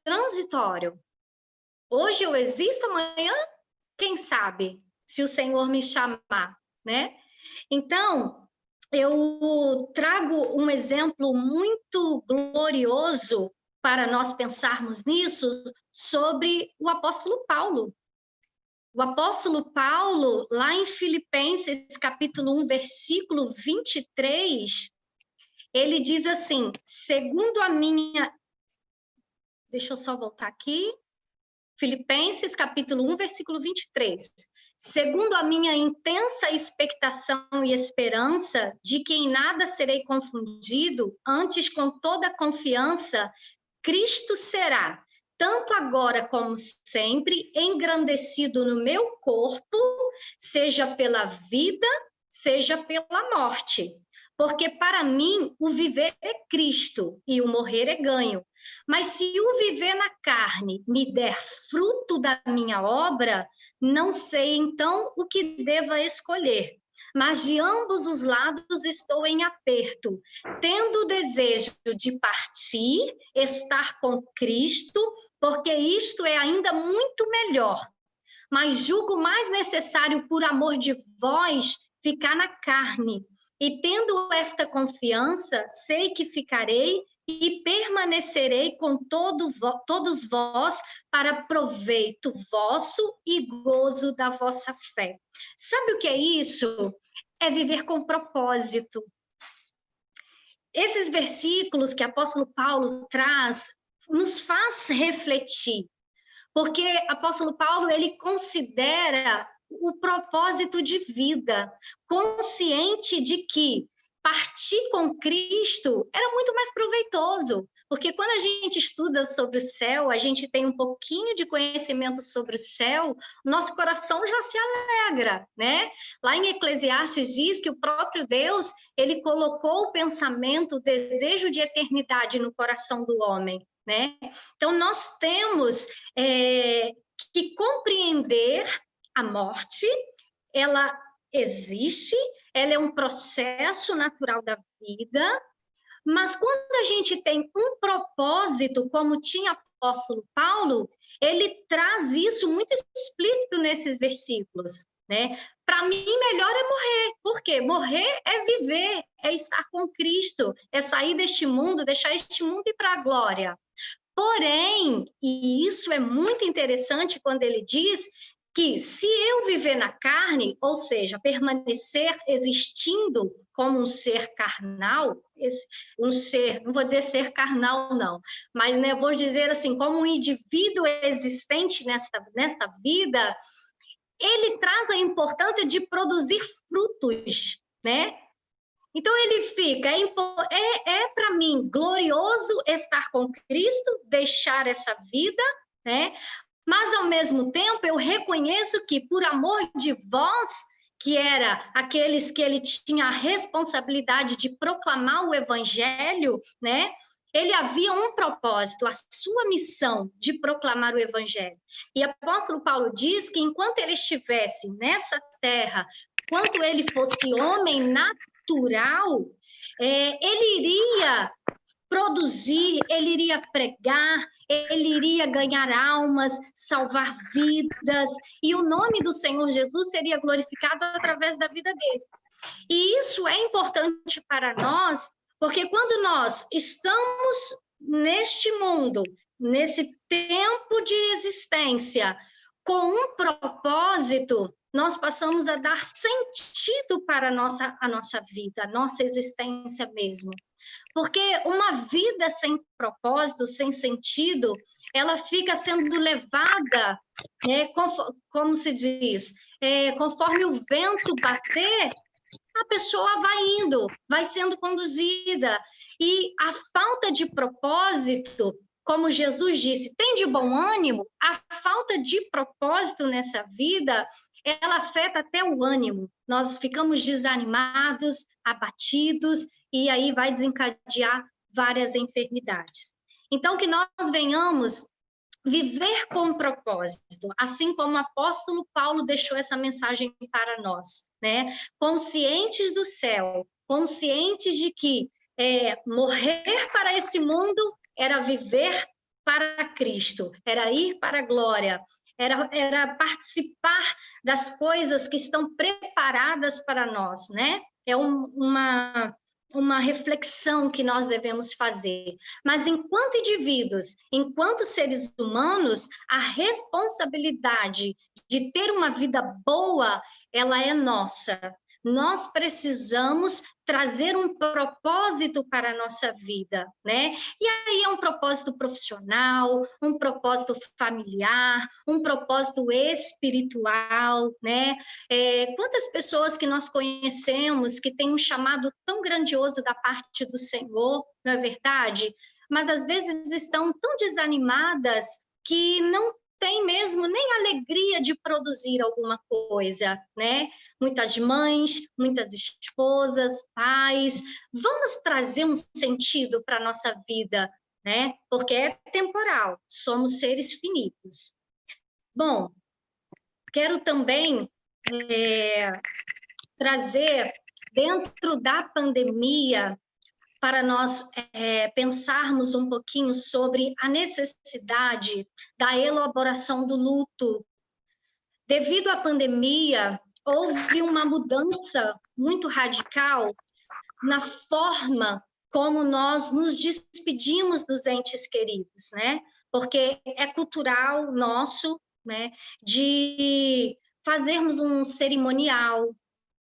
transitório. Hoje eu existo, amanhã, quem sabe, se o Senhor me chamar, né? Então, eu trago um exemplo muito glorioso para nós pensarmos nisso sobre o apóstolo Paulo. O apóstolo Paulo, lá em Filipenses, capítulo 1, versículo 23, ele diz assim, segundo a minha... Deixa eu só voltar aqui. Filipenses, capítulo 1, versículo 23. Segundo a minha intensa expectação e esperança de que em nada serei confundido, antes com toda confiança, Cristo será, tanto agora como sempre, engrandecido no meu corpo, seja pela vida, seja pela morte. Porque para mim o viver é Cristo e o morrer é ganho. Mas se o viver na carne me der fruto da minha obra, não sei então o que deva escolher. Mas de ambos os lados estou em aperto, tendo o desejo de partir, estar com Cristo, porque isto é ainda muito melhor. Mas julgo mais necessário, por amor de vós, ficar na carne. E tendo esta confiança, sei que ficarei e permanecerei com todos vós para proveito vosso e gozo da vossa fé. Sabe o que é isso? É viver com propósito. Esses versículos que o apóstolo Paulo traz nos faz refletir, porque o apóstolo Paulo ele considera o propósito de vida, consciente de que partir com Cristo era muito mais proveitoso, porque quando a gente estuda sobre o céu, a gente tem um pouquinho de conhecimento sobre o céu, nosso coração já se alegra, né? Lá em Eclesiastes diz que o próprio Deus, ele colocou o pensamento, o desejo de eternidade no coração do homem, né? Então, nós temos que compreender a morte, ela existe, ela é um processo natural da vida, mas quando a gente tem um propósito, como tinha o apóstolo Paulo, ele traz isso muito explícito nesses versículos, né? Para mim, melhor é morrer. Por quê? Morrer é viver, é estar com Cristo, é sair deste mundo, deixar este mundo e ir para a glória. Porém, e isso é muito interessante quando ele diz que se eu viver na carne, ou seja, permanecer existindo como um ser carnal, um ser, não vou dizer ser carnal não, mas né, vou dizer assim, como um indivíduo existente nesta vida, ele traz a importância de produzir frutos, né? Então ele fica, para mim glorioso estar com Cristo, deixar essa vida, né? Mas ao mesmo tempo eu reconheço que por amor de vós, que era aqueles que ele tinha a responsabilidade de proclamar o evangelho, né? Ele havia um propósito, a sua missão de proclamar o evangelho. E o apóstolo Paulo diz que enquanto ele estivesse nessa terra, enquanto ele fosse homem natural, ele iria produzir, ele iria pregar, ele iria ganhar almas, salvar vidas, e o nome do Senhor Jesus seria glorificado através da vida dele. E isso é importante para nós, porque quando nós estamos neste mundo, nesse tempo de existência, com um propósito, nós passamos a dar sentido para a nossa vida, a nossa existência mesmo. Porque uma vida sem propósito, sem sentido, ela fica sendo levada, né, como se diz, conforme o vento bater, a pessoa vai indo, vai sendo conduzida. E a falta de propósito, como Jesus disse, tem de bom ânimo, a falta de propósito nessa vida, ela afeta até o ânimo. Nós ficamos desanimados, abatidos, e aí vai desencadear várias enfermidades. Então, que nós venhamos viver com propósito, assim como o apóstolo Paulo deixou essa mensagem para nós, né? Conscientes do céu, conscientes de que morrer para esse mundo era viver para Cristo, era ir para a glória, era participar das coisas que estão preparadas para nós, né? É uma reflexão que nós devemos fazer. Mas enquanto indivíduos, enquanto seres humanos, a responsabilidade de ter uma vida boa, ela é nossa. Nós precisamos trazer um propósito para a nossa vida, né? E aí é um propósito profissional, um propósito familiar, um propósito espiritual, né? Quantas pessoas que nós conhecemos que têm um chamado tão grandioso da parte do Senhor, não é verdade? Mas às vezes estão tão desanimadas que não tem mesmo nem alegria de produzir alguma coisa, né? Muitas mães, muitas esposas, pais, vamos trazer um sentido para a nossa vida, né? Porque é temporal, somos seres finitos. Bom, quero também trazer, dentro da pandemia, para nós pensarmos um pouquinho sobre a necessidade da elaboração do luto. Devido à pandemia, houve uma mudança muito radical na forma como nós nos despedimos dos entes queridos, né? Porque é cultural nosso, né, de fazermos um cerimonial,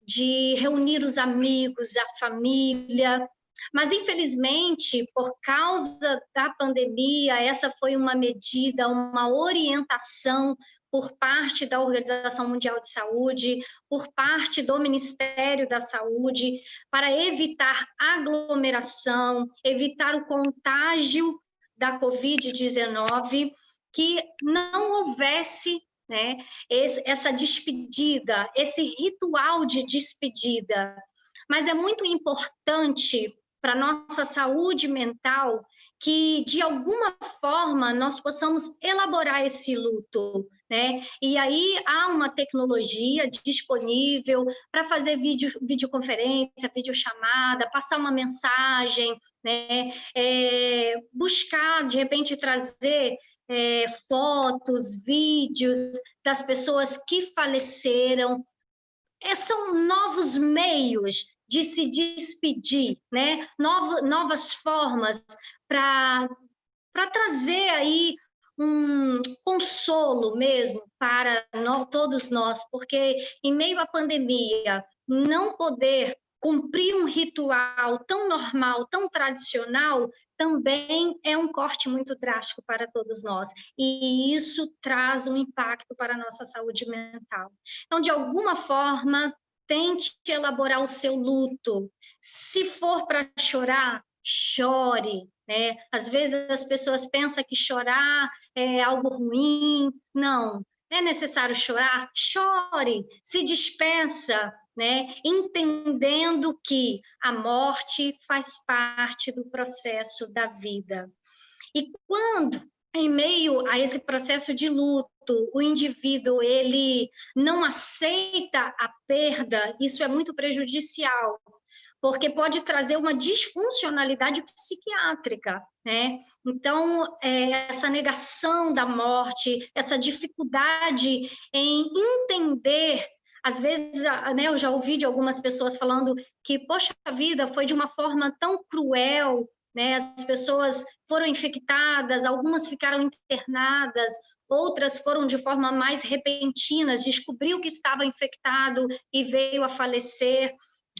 de reunir os amigos, a família. Mas, infelizmente, por causa da pandemia, essa foi uma medida, uma orientação por parte da Organização Mundial de Saúde, por parte do Ministério da Saúde, para evitar aglomeração, evitar o contágio da Covid-19, que não houvesse, né, essa despedida, esse ritual de despedida. Mas é muito importante para a nossa saúde mental que, de alguma forma, nós possamos elaborar esse luto, né? E aí há uma tecnologia disponível para fazer videoconferência, videochamada, passar uma mensagem, né? Buscar, de repente, trazer fotos, vídeos das pessoas que faleceram. São novos meios de se despedir, né? Novas formas para trazer aí um consolo mesmo para todos nós, porque em meio à pandemia, não poder cumprir um ritual tão normal, tão tradicional, também é um corte muito drástico para todos nós, e isso traz um impacto para a nossa saúde mental. Então, de alguma forma, tente elaborar o seu luto. Se for para chorar, chore, né? Às vezes as pessoas pensam que chorar é algo ruim. Não, é necessário chorar? Chore, se despeça, né? Entendendo que a morte faz parte do processo da vida. E quando, em meio a esse processo de luto, o indivíduo ele não aceita a perda, isso é muito prejudicial, porque pode trazer uma disfuncionalidade psiquiátrica, né? Então, essa negação da morte, essa dificuldade em entender, às vezes, né, eu já ouvi de algumas pessoas falando que, poxa vida, foi de uma forma tão cruel, né? As pessoas foram infectadas, algumas ficaram internadas, outras foram de forma mais repentina, descobriu que estava infectado e veio a falecer.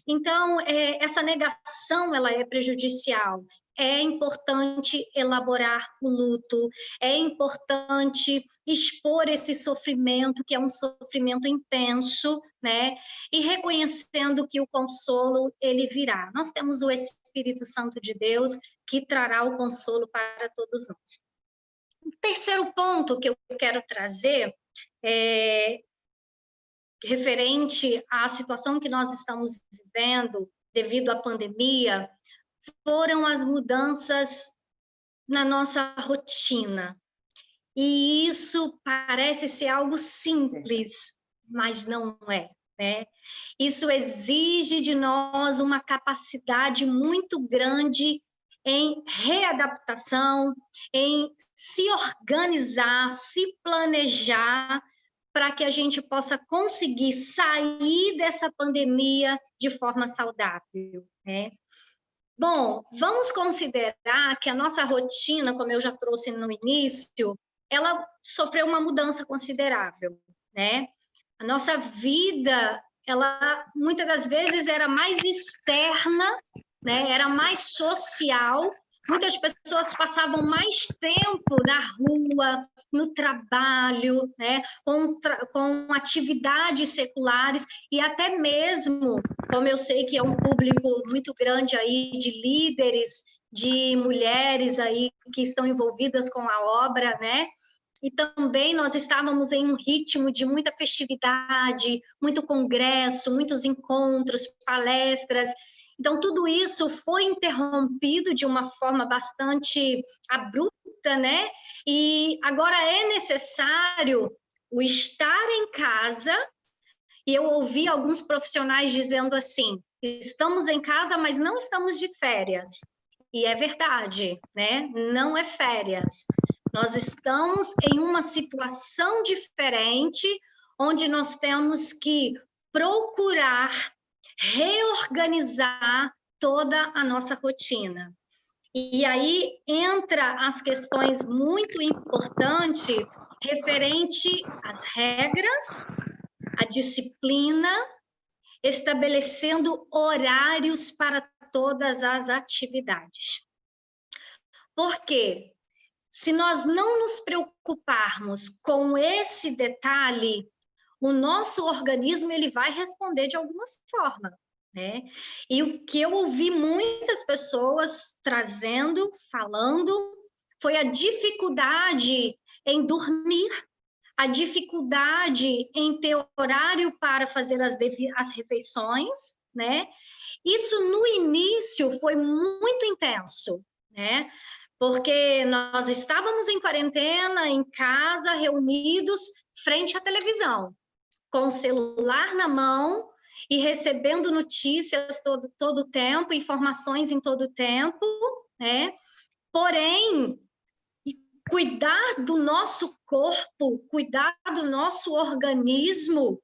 Então, essa negação ela é prejudicial. É importante elaborar o luto, é importante expor esse sofrimento, que é um sofrimento intenso, né? E reconhecendo que o consolo, ele virá. Nós temos o Espírito Santo de Deus, que trará o consolo para todos nós. O terceiro ponto que eu quero trazer referente à situação que nós estamos vivendo devido à pandemia, foram as mudanças na nossa rotina. E isso parece ser algo simples, mas não é, né? Isso exige de nós uma capacidade muito grande em readaptação, em se organizar, se planejar, para que a gente possa conseguir sair dessa pandemia de forma saudável, né? Bom, vamos considerar que a nossa rotina, como eu já trouxe no início, ela sofreu uma mudança considerável, né? A nossa vida, ela muitas das vezes era mais externa, né? Era mais social. Muitas pessoas passavam mais tempo na rua, no trabalho, né? Com atividades seculares e até mesmo, como eu sei que é um público muito grande aí de líderes, de mulheres aí que estão envolvidas com a obra, né? E também nós estávamos em um ritmo de muita festividade, muito congresso, muitos encontros, palestras. Então, tudo isso foi interrompido de uma forma bastante abrupta, né? E agora é necessário o estar em casa, e eu ouvi alguns profissionais dizendo assim, estamos em casa, mas não estamos de férias. E é verdade, né? Não é férias. Nós estamos em uma situação diferente, onde nós temos que procurar reorganizar toda a nossa rotina. E aí entra as questões muito importantes referente às regras, à disciplina, estabelecendo horários para todas as atividades. Por quê? se nós não nos preocuparmos com esse detalhe, o nosso organismo ele vai responder de alguma forma, né? E o que eu ouvi muitas pessoas trazendo, falando, foi a dificuldade em dormir, a dificuldade em ter horário para fazer as refeições, né? Isso no início foi muito intenso, né? Porque nós estávamos em quarentena, em casa, reunidos frente à televisão, com o celular na mão e recebendo notícias todo o tempo, informações em todo o tempo, né? Porém, cuidar do nosso corpo, cuidar do nosso organismo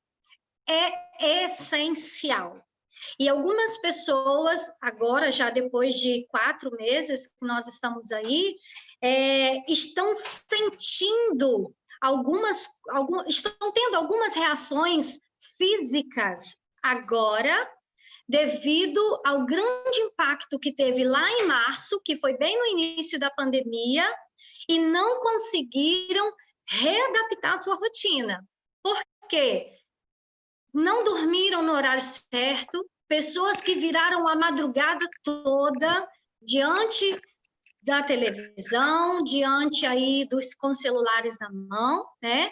é essencial. E algumas pessoas, agora já depois de 4 meses que nós estamos aí, estão sentindo estão tendo algumas reações físicas agora, devido ao grande impacto que teve lá em março, que foi bem no início da pandemia, e não conseguiram readaptar a sua rotina. Por quê? Não dormiram no horário certo, pessoas que viraram a madrugada toda diante da televisão, diante aí com celulares na mão, né?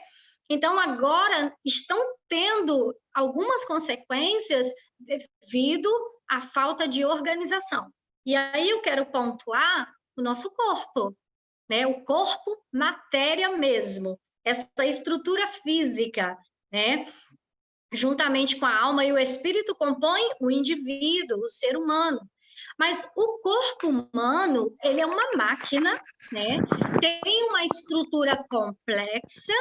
Então, agora estão tendo algumas consequências devido à falta de organização. E aí eu quero pontuar o nosso corpo, né? O corpo, matéria mesmo, essa estrutura física, né? Juntamente com a alma e o espírito compõem o indivíduo, o ser humano. Mas o corpo humano, ele é uma máquina, né? Tem uma estrutura complexa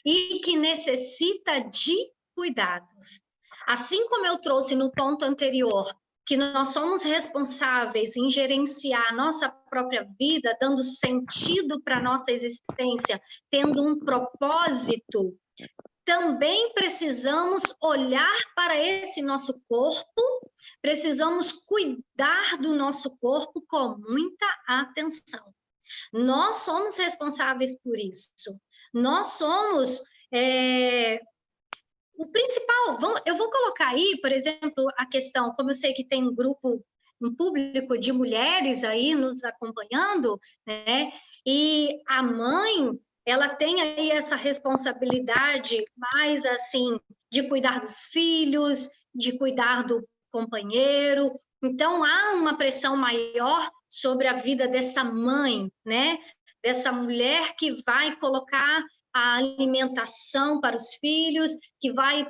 e que necessita de cuidados. Assim como eu trouxe no ponto anterior, que nós somos responsáveis em gerenciar a nossa própria vida, dando sentido para a nossa existência, tendo um propósito, também precisamos olhar para esse nosso corpo, precisamos cuidar do nosso corpo com muita atenção. Nós somos responsáveis por isso. Nós somos o principal. Eu vou colocar aí, por exemplo, a questão, como eu sei que tem um público de mulheres aí nos acompanhando, né? E a mãe, ela tem aí essa responsabilidade mais assim de cuidar dos filhos, de cuidar do companheiro. Então há uma pressão maior sobre a vida dessa mãe, né? Dessa mulher que vai colocar a alimentação para os filhos, que vai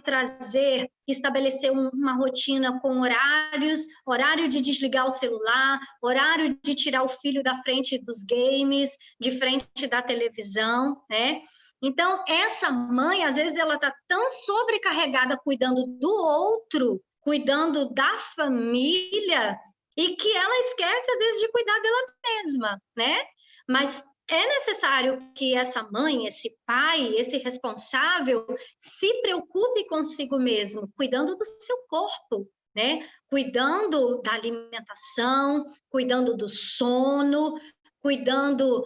estabelecer uma rotina com horários, horário de desligar o celular, horário de tirar o filho da frente dos games, de frente da televisão, né? Então, essa mãe, às vezes, ela está tão sobrecarregada cuidando do outro, cuidando da família, e que ela esquece, às vezes, de cuidar dela mesma, né? Mas é necessário que essa mãe, esse pai, esse responsável se preocupe consigo mesmo, cuidando do seu corpo, né? Cuidando da alimentação, cuidando do sono, cuidando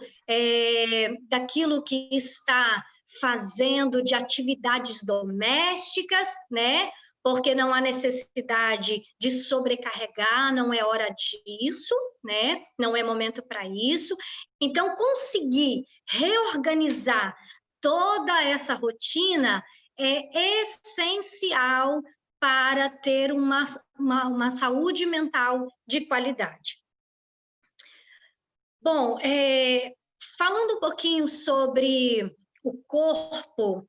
daquilo que está fazendo de atividades domésticas, né? Porque não há necessidade de sobrecarregar, não é hora disso, né? Não é momento para isso. Então, conseguir reorganizar toda essa rotina é essencial para ter uma saúde mental de qualidade. Bom, falando um pouquinho sobre o corpo,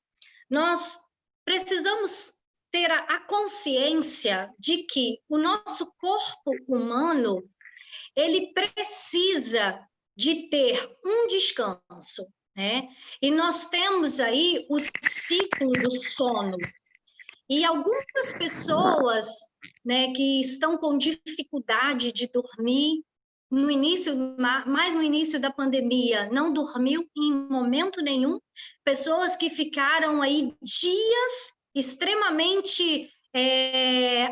nós precisamos ter a consciência de que o nosso corpo humano, ele precisa de ter um descanso, né? E nós temos aí o ciclo do sono. E algumas pessoas, né, que estão com dificuldade de dormir, mais no início da pandemia, não dormiu em momento nenhum, pessoas que ficaram aí dias extremamente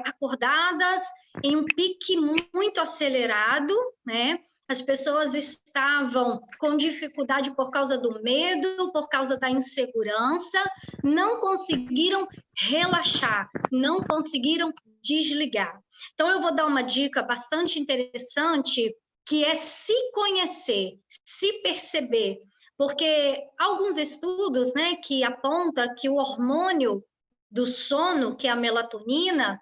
acordadas, em um pique muito acelerado, né? as pessoas estavam com dificuldade por causa do medo, por causa da insegurança, não conseguiram relaxar, não conseguiram desligar. Então, eu vou dar uma dica bastante interessante, que é se conhecer, se perceber, porque alguns estudos, né, que apontam que o hormônio do sono, que é a melatonina,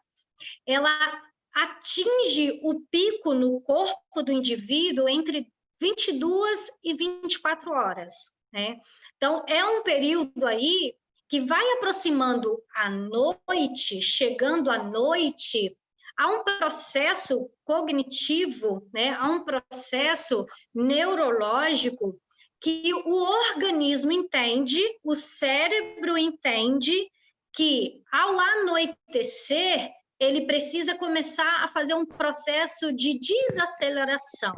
ela atinge o pico no corpo do indivíduo entre 22 e 24 horas, né? Então, é um período aí que vai aproximando a noite, chegando à noite, há um processo cognitivo, né? Há um processo neurológico que o organismo entende, o cérebro entende que ao anoitecer ele precisa começar a fazer um processo de desaceleração.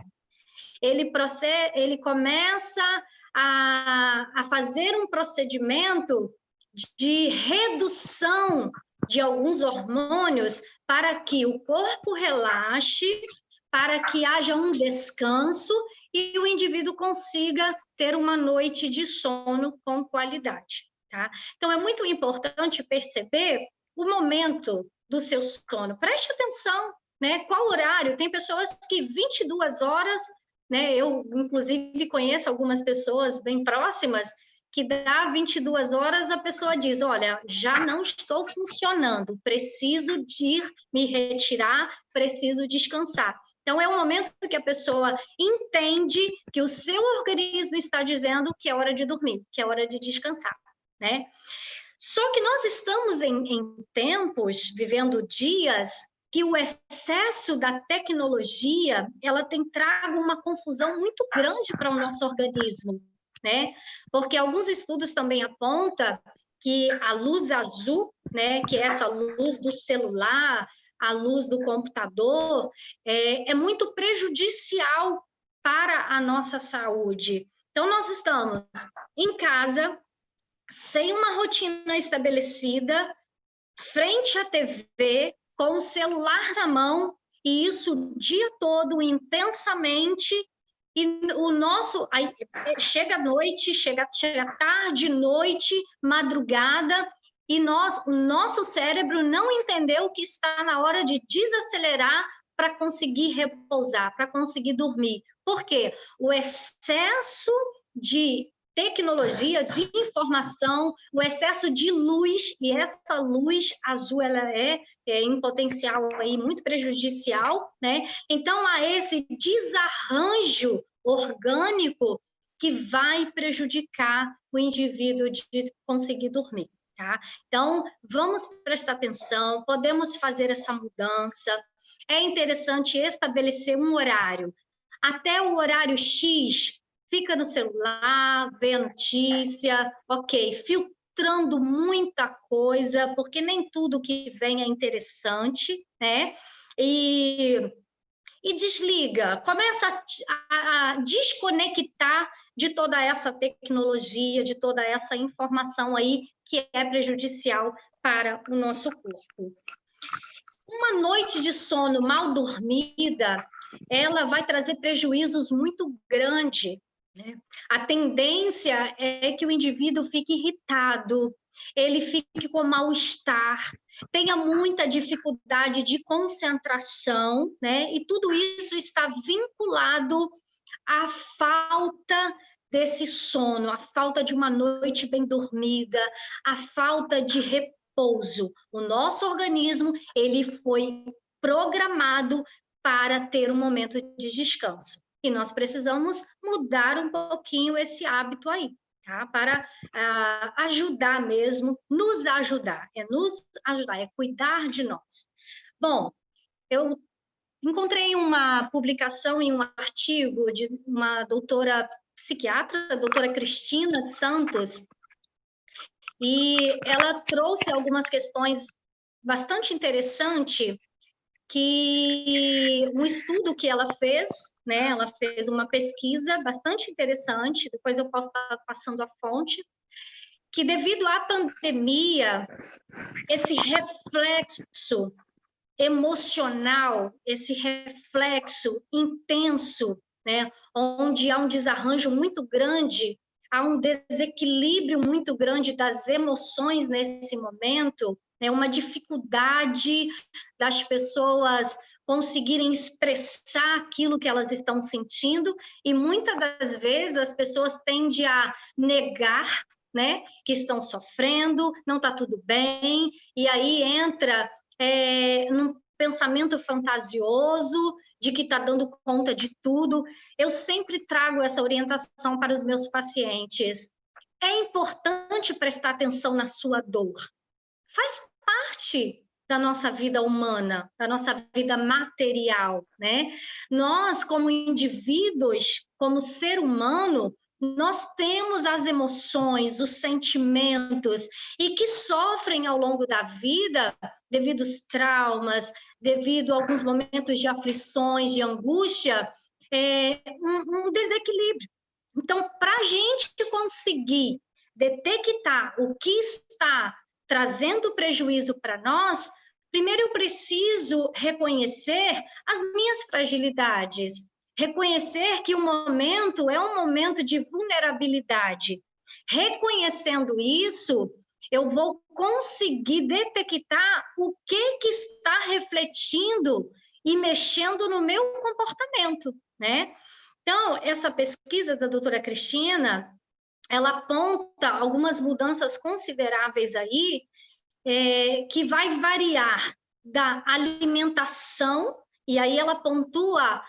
Ele começa a fazer um procedimento de redução de alguns hormônios para que o corpo relaxe, para que haja um descanso e o indivíduo consiga ter uma noite de sono com qualidade, tá? Então, é muito importante perceber o momento do seu sono. Preste atenção, né? Qual horário? Tem pessoas que 22 horas, né? Eu, inclusive, conheço algumas pessoas bem próximas que dá 22 horas, a pessoa diz, olha, já não estou funcionando, preciso de me retirar, preciso descansar. Então, é um momento que a pessoa entende que o seu organismo está dizendo que é hora de dormir, que é hora de descansar, né? Só que nós estamos em tempos, vivendo dias, que o excesso da tecnologia, ela tem trago uma confusão muito grande para o nosso organismo, né? Porque alguns estudos também apontam que a luz azul, né, que é essa luz do celular, a luz do computador, é muito prejudicial para a nossa saúde. Então, nós estamos em casa, sem uma rotina estabelecida, frente à TV, com o celular na mão, e isso o dia todo, intensamente, e o nosso... Aí, chega noite, chega tarde, noite, madrugada, e o nosso cérebro não entendeu que está na hora de desacelerar para conseguir repousar, para conseguir dormir. Por quê? O excesso de tecnologia, de informação, o excesso de luz, e essa luz azul ela é em potencial aí muito prejudicial, né? Então há esse desarranjo orgânico que vai prejudicar o indivíduo de conseguir dormir, tá? Então vamos prestar atenção, podemos fazer essa mudança. É interessante estabelecer um horário. Até o horário X, fica no celular, vê a notícia, ok, filtrando muita coisa, porque nem tudo que vem é interessante, né? E desliga, começa a desconectar de toda essa tecnologia, de toda essa informação aí que é prejudicial para o nosso corpo. Uma noite de sono mal dormida, ela vai trazer prejuízos muito grandes, né? A tendência é que o indivíduo fique irritado, ele fique com mal-estar, tenha muita dificuldade de concentração, né? E tudo isso está vinculado à falta desse sono, à falta de uma noite bem dormida, à falta de repouso. O nosso organismo, ele foi programado para ter um momento de descanso. E nós precisamos mudar um pouquinho esse hábito aí, tá? Para ajudar mesmo, nos ajudar, é cuidar de nós. Bom, eu encontrei uma publicação em um artigo de uma doutora psiquiatra, a doutora Cristina Santos, e ela trouxe algumas questões bastante interessantes, que um estudo que ela fez, né? Ela fez uma pesquisa bastante interessante, depois eu posso estar passando a fonte, que devido à pandemia, esse reflexo emocional, esse reflexo intenso né? Onde há um desarranjo muito grande, há um desequilíbrio muito grande das emoções nesse momento, né? Uma dificuldade das pessoas conseguirem expressar aquilo que elas estão sentindo, e muitas das vezes as pessoas tendem a negar, né, que estão sofrendo, não está tudo bem, e aí entra num pensamento fantasioso de que está dando conta de tudo. Eu sempre trago essa orientação para os meus pacientes. É importante prestar atenção na sua dor. Faz parte da nossa vida humana, da nossa vida material, né? Nós, como indivíduos, como ser humano, nós temos as emoções, os sentimentos, e que sofrem ao longo da vida devido aos traumas, devido a alguns momentos de aflições, de angústia, um desequilíbrio. Então, para a gente conseguir detectar o que está trazendo prejuízo para nós, primeiro eu preciso reconhecer as minhas fragilidades, reconhecer que o momento é um momento de vulnerabilidade. Reconhecendo isso, eu vou conseguir detectar o que está refletindo e mexendo no meu comportamento, né? Então, essa pesquisa da doutora Cristina, ela aponta algumas mudanças consideráveis aí, que vai variar da alimentação, e aí ela pontua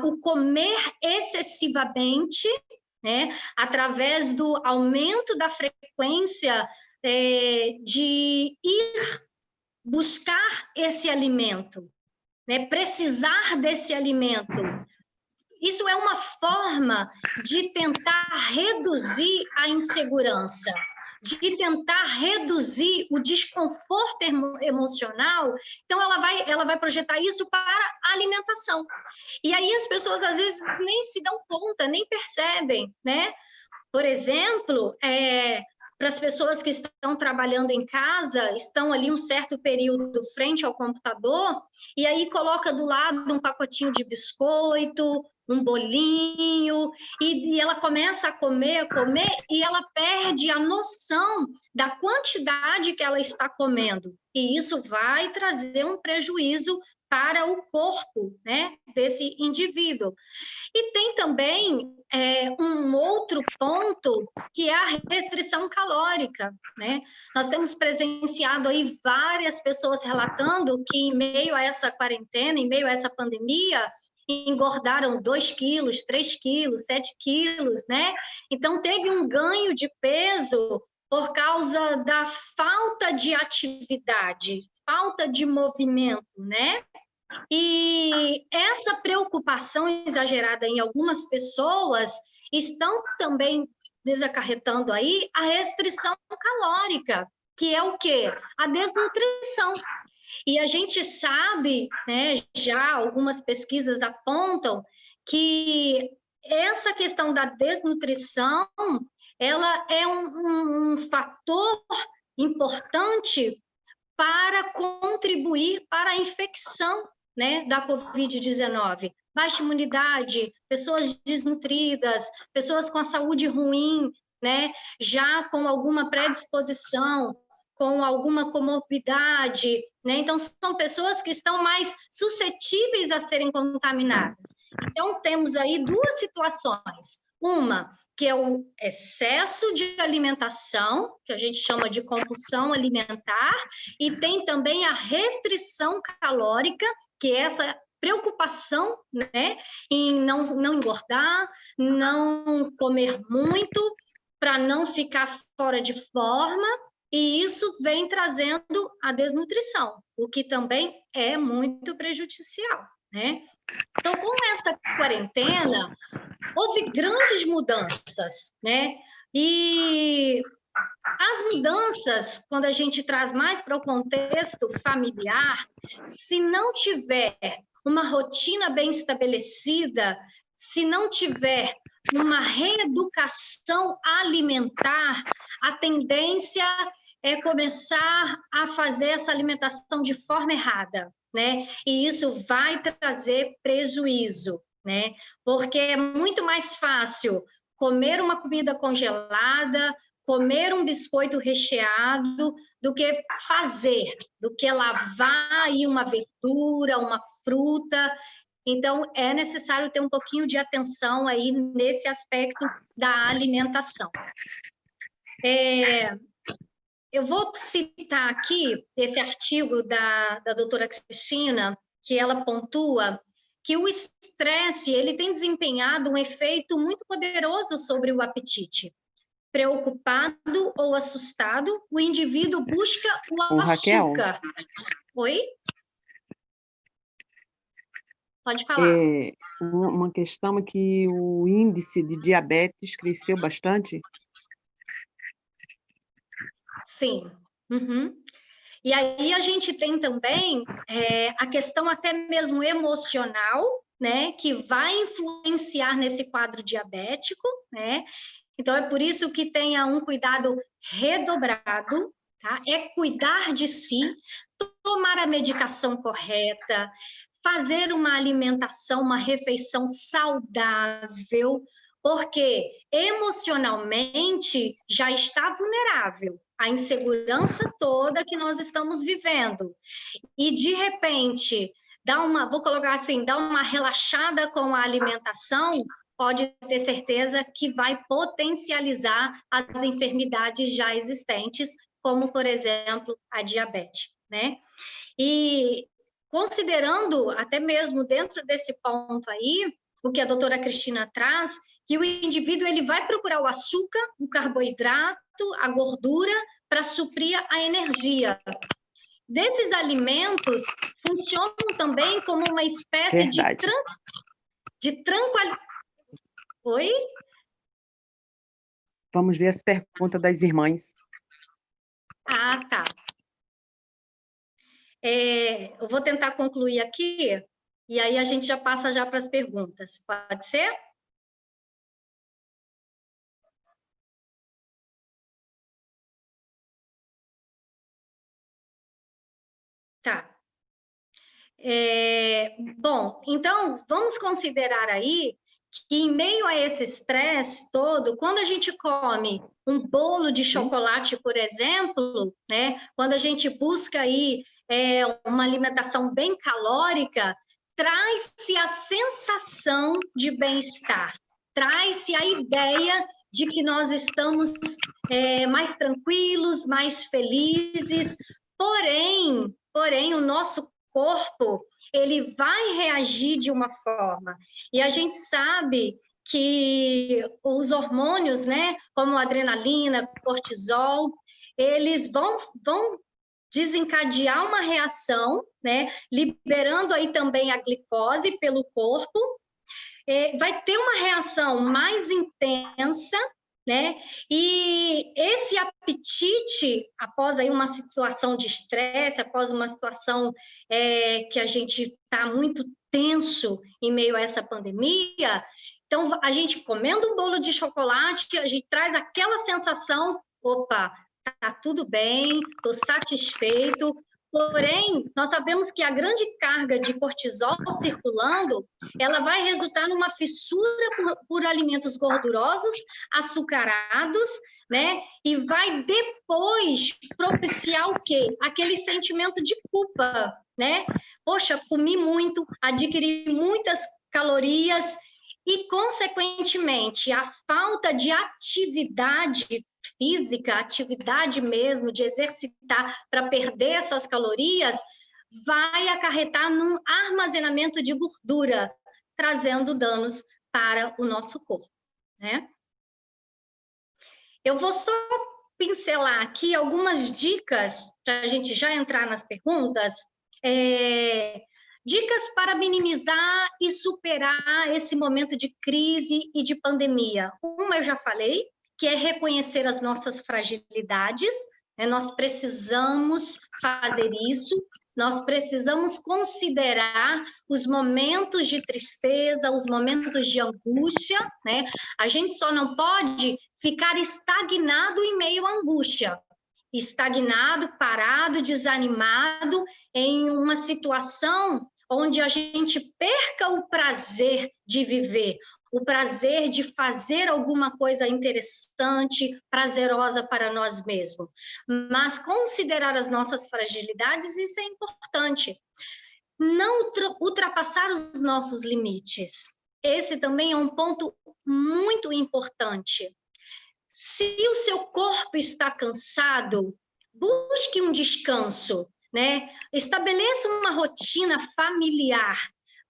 o comer excessivamente, né, através do aumento da frequência de ir buscar esse alimento, né, precisar desse alimento. Isso é uma forma de tentar reduzir a insegurança, de tentar reduzir o desconforto emocional. Então, ela vai projetar isso para a alimentação. E aí as pessoas, às vezes, nem se dão conta, nem percebem, né? Por exemplo, para as pessoas que estão trabalhando em casa, estão ali um certo período frente ao computador, e aí coloca do lado um pacotinho de biscoito, um bolinho, e ela começa a comer, e ela perde a noção da quantidade que ela está comendo. E isso vai trazer um prejuízo para o corpo, né, desse indivíduo. E tem também um outro ponto, que é a restrição calórica, né? Nós temos presenciado aí várias pessoas relatando que em meio a essa quarentena, em meio a essa pandemia, engordaram 2 quilos, 3 quilos, 7 quilos, né? Então, teve um ganho de peso por causa da falta de atividade, falta de movimento, né? E essa preocupação exagerada em algumas pessoas estão também desacarretando aí a restrição calórica, que é o quê? A desnutrição. E a gente sabe, né, já algumas pesquisas apontam que essa questão da desnutrição, ela é um fator importante para contribuir para a infecção, né, da Covid-19. Baixa imunidade, pessoas desnutridas, pessoas com a saúde ruim, né, já com alguma predisposição, com alguma comorbidade, né? Então, são pessoas que estão mais suscetíveis a serem contaminadas. Então, temos aí 2 situações. Uma, que é o excesso de alimentação, que a gente chama de compulsão alimentar, e tem também a restrição calórica, que é essa preocupação, né, em não engordar, não comer muito, para não ficar fora de forma, e isso vem trazendo a desnutrição, o que também é muito prejudicial, né? Então, com essa quarentena, houve grandes mudanças, né? E as mudanças, quando a gente traz mais para o contexto familiar, se não tiver uma rotina bem estabelecida, se não tiver uma reeducação alimentar, a tendência é começar a fazer essa alimentação de forma errada, né? E isso vai trazer prejuízo. né? Porque é muito mais fácil comer uma comida congelada, comer um biscoito recheado, do que fazer, do que lavar aí uma verdura, uma fruta. Então, é necessário ter um pouquinho de atenção aí nesse aspecto da alimentação. Eu vou citar aqui esse artigo da doutora Cristina, que ela pontua que o estresse ele tem desempenhado um efeito muito poderoso sobre o apetite. Preocupado ou assustado, o indivíduo busca o açúcar. Raquel, Oi? Pode falar. Uma questão é que o índice de diabetes cresceu bastante. Sim. Uhum. E aí a gente tem também a questão até mesmo emocional, né, que vai influenciar nesse quadro diabético, né? Então é por isso que tenha um cuidado redobrado, tá? É cuidar de si, tomar a medicação correta, fazer uma alimentação, uma refeição saudável, porque emocionalmente já está vulnerável a insegurança toda que nós estamos vivendo. E de repente, vou colocar assim, dar uma relaxada com a alimentação, pode ter certeza que vai potencializar as enfermidades já existentes, como, por exemplo, a diabetes, né? E considerando, até mesmo dentro desse ponto aí, o que a doutora Cristina traz, que o indivíduo ele vai procurar o açúcar, o carboidrato, a gordura, para suprir a energia. Desses alimentos, funcionam também como uma espécie de tranquilidade. Oi? Vamos ver as perguntas das irmãs. Ah, tá. Eu vou tentar concluir aqui, e aí a gente já passa já para as perguntas. Pode ser? Tá. Bom, então, vamos considerar aí que em meio a esse estresse todo, quando a gente come um bolo de chocolate, por exemplo, né, quando a gente busca aí uma alimentação bem calórica, traz-se a sensação de bem-estar, traz-se a ideia de que nós estamos mais tranquilos, mais felizes, porém, o nosso corpo ele vai reagir de uma forma. E a gente sabe que os hormônios, né, como adrenalina, cortisol, eles vão desencadear uma reação, né, liberando aí também a glicose pelo corpo. Vai ter uma reação mais intensa, né? E esse apetite, após aí uma situação de estresse, após uma situação que a gente está muito tenso em meio a essa pandemia, então a gente comendo um bolo de chocolate, a gente traz aquela sensação, opa, tá tudo bem, estou satisfeito. Porém, nós sabemos que a grande carga de cortisol circulando, ela vai resultar numa fissura por alimentos gordurosos, açucarados, né? E vai depois propiciar o quê? Aquele sentimento de culpa, né? Poxa, comi muito, adquiri muitas calorias e, consequentemente, a falta de atividade física, atividade mesmo, de exercitar para perder essas calorias, vai acarretar num armazenamento de gordura, trazendo danos para o nosso corpo, né? Eu vou só pincelar aqui algumas dicas para a gente já entrar nas perguntas. Dicas para minimizar e superar esse momento de crise e de pandemia. Uma eu já falei, que é reconhecer as nossas fragilidades, né? Nós precisamos fazer isso, nós precisamos considerar os momentos de tristeza, os momentos de angústia, né? A gente só não pode ficar estagnado em meio à angústia, estagnado, parado, desanimado, em uma situação onde a gente perca o prazer de viver, o prazer de fazer alguma coisa interessante, prazerosa para nós mesmos. Mas considerar as nossas fragilidades, isso é importante. Não ultrapassar os nossos limites. Esse também é um ponto muito importante. Se o seu corpo está cansado, busque um descanso, né? Estabeleça uma rotina familiar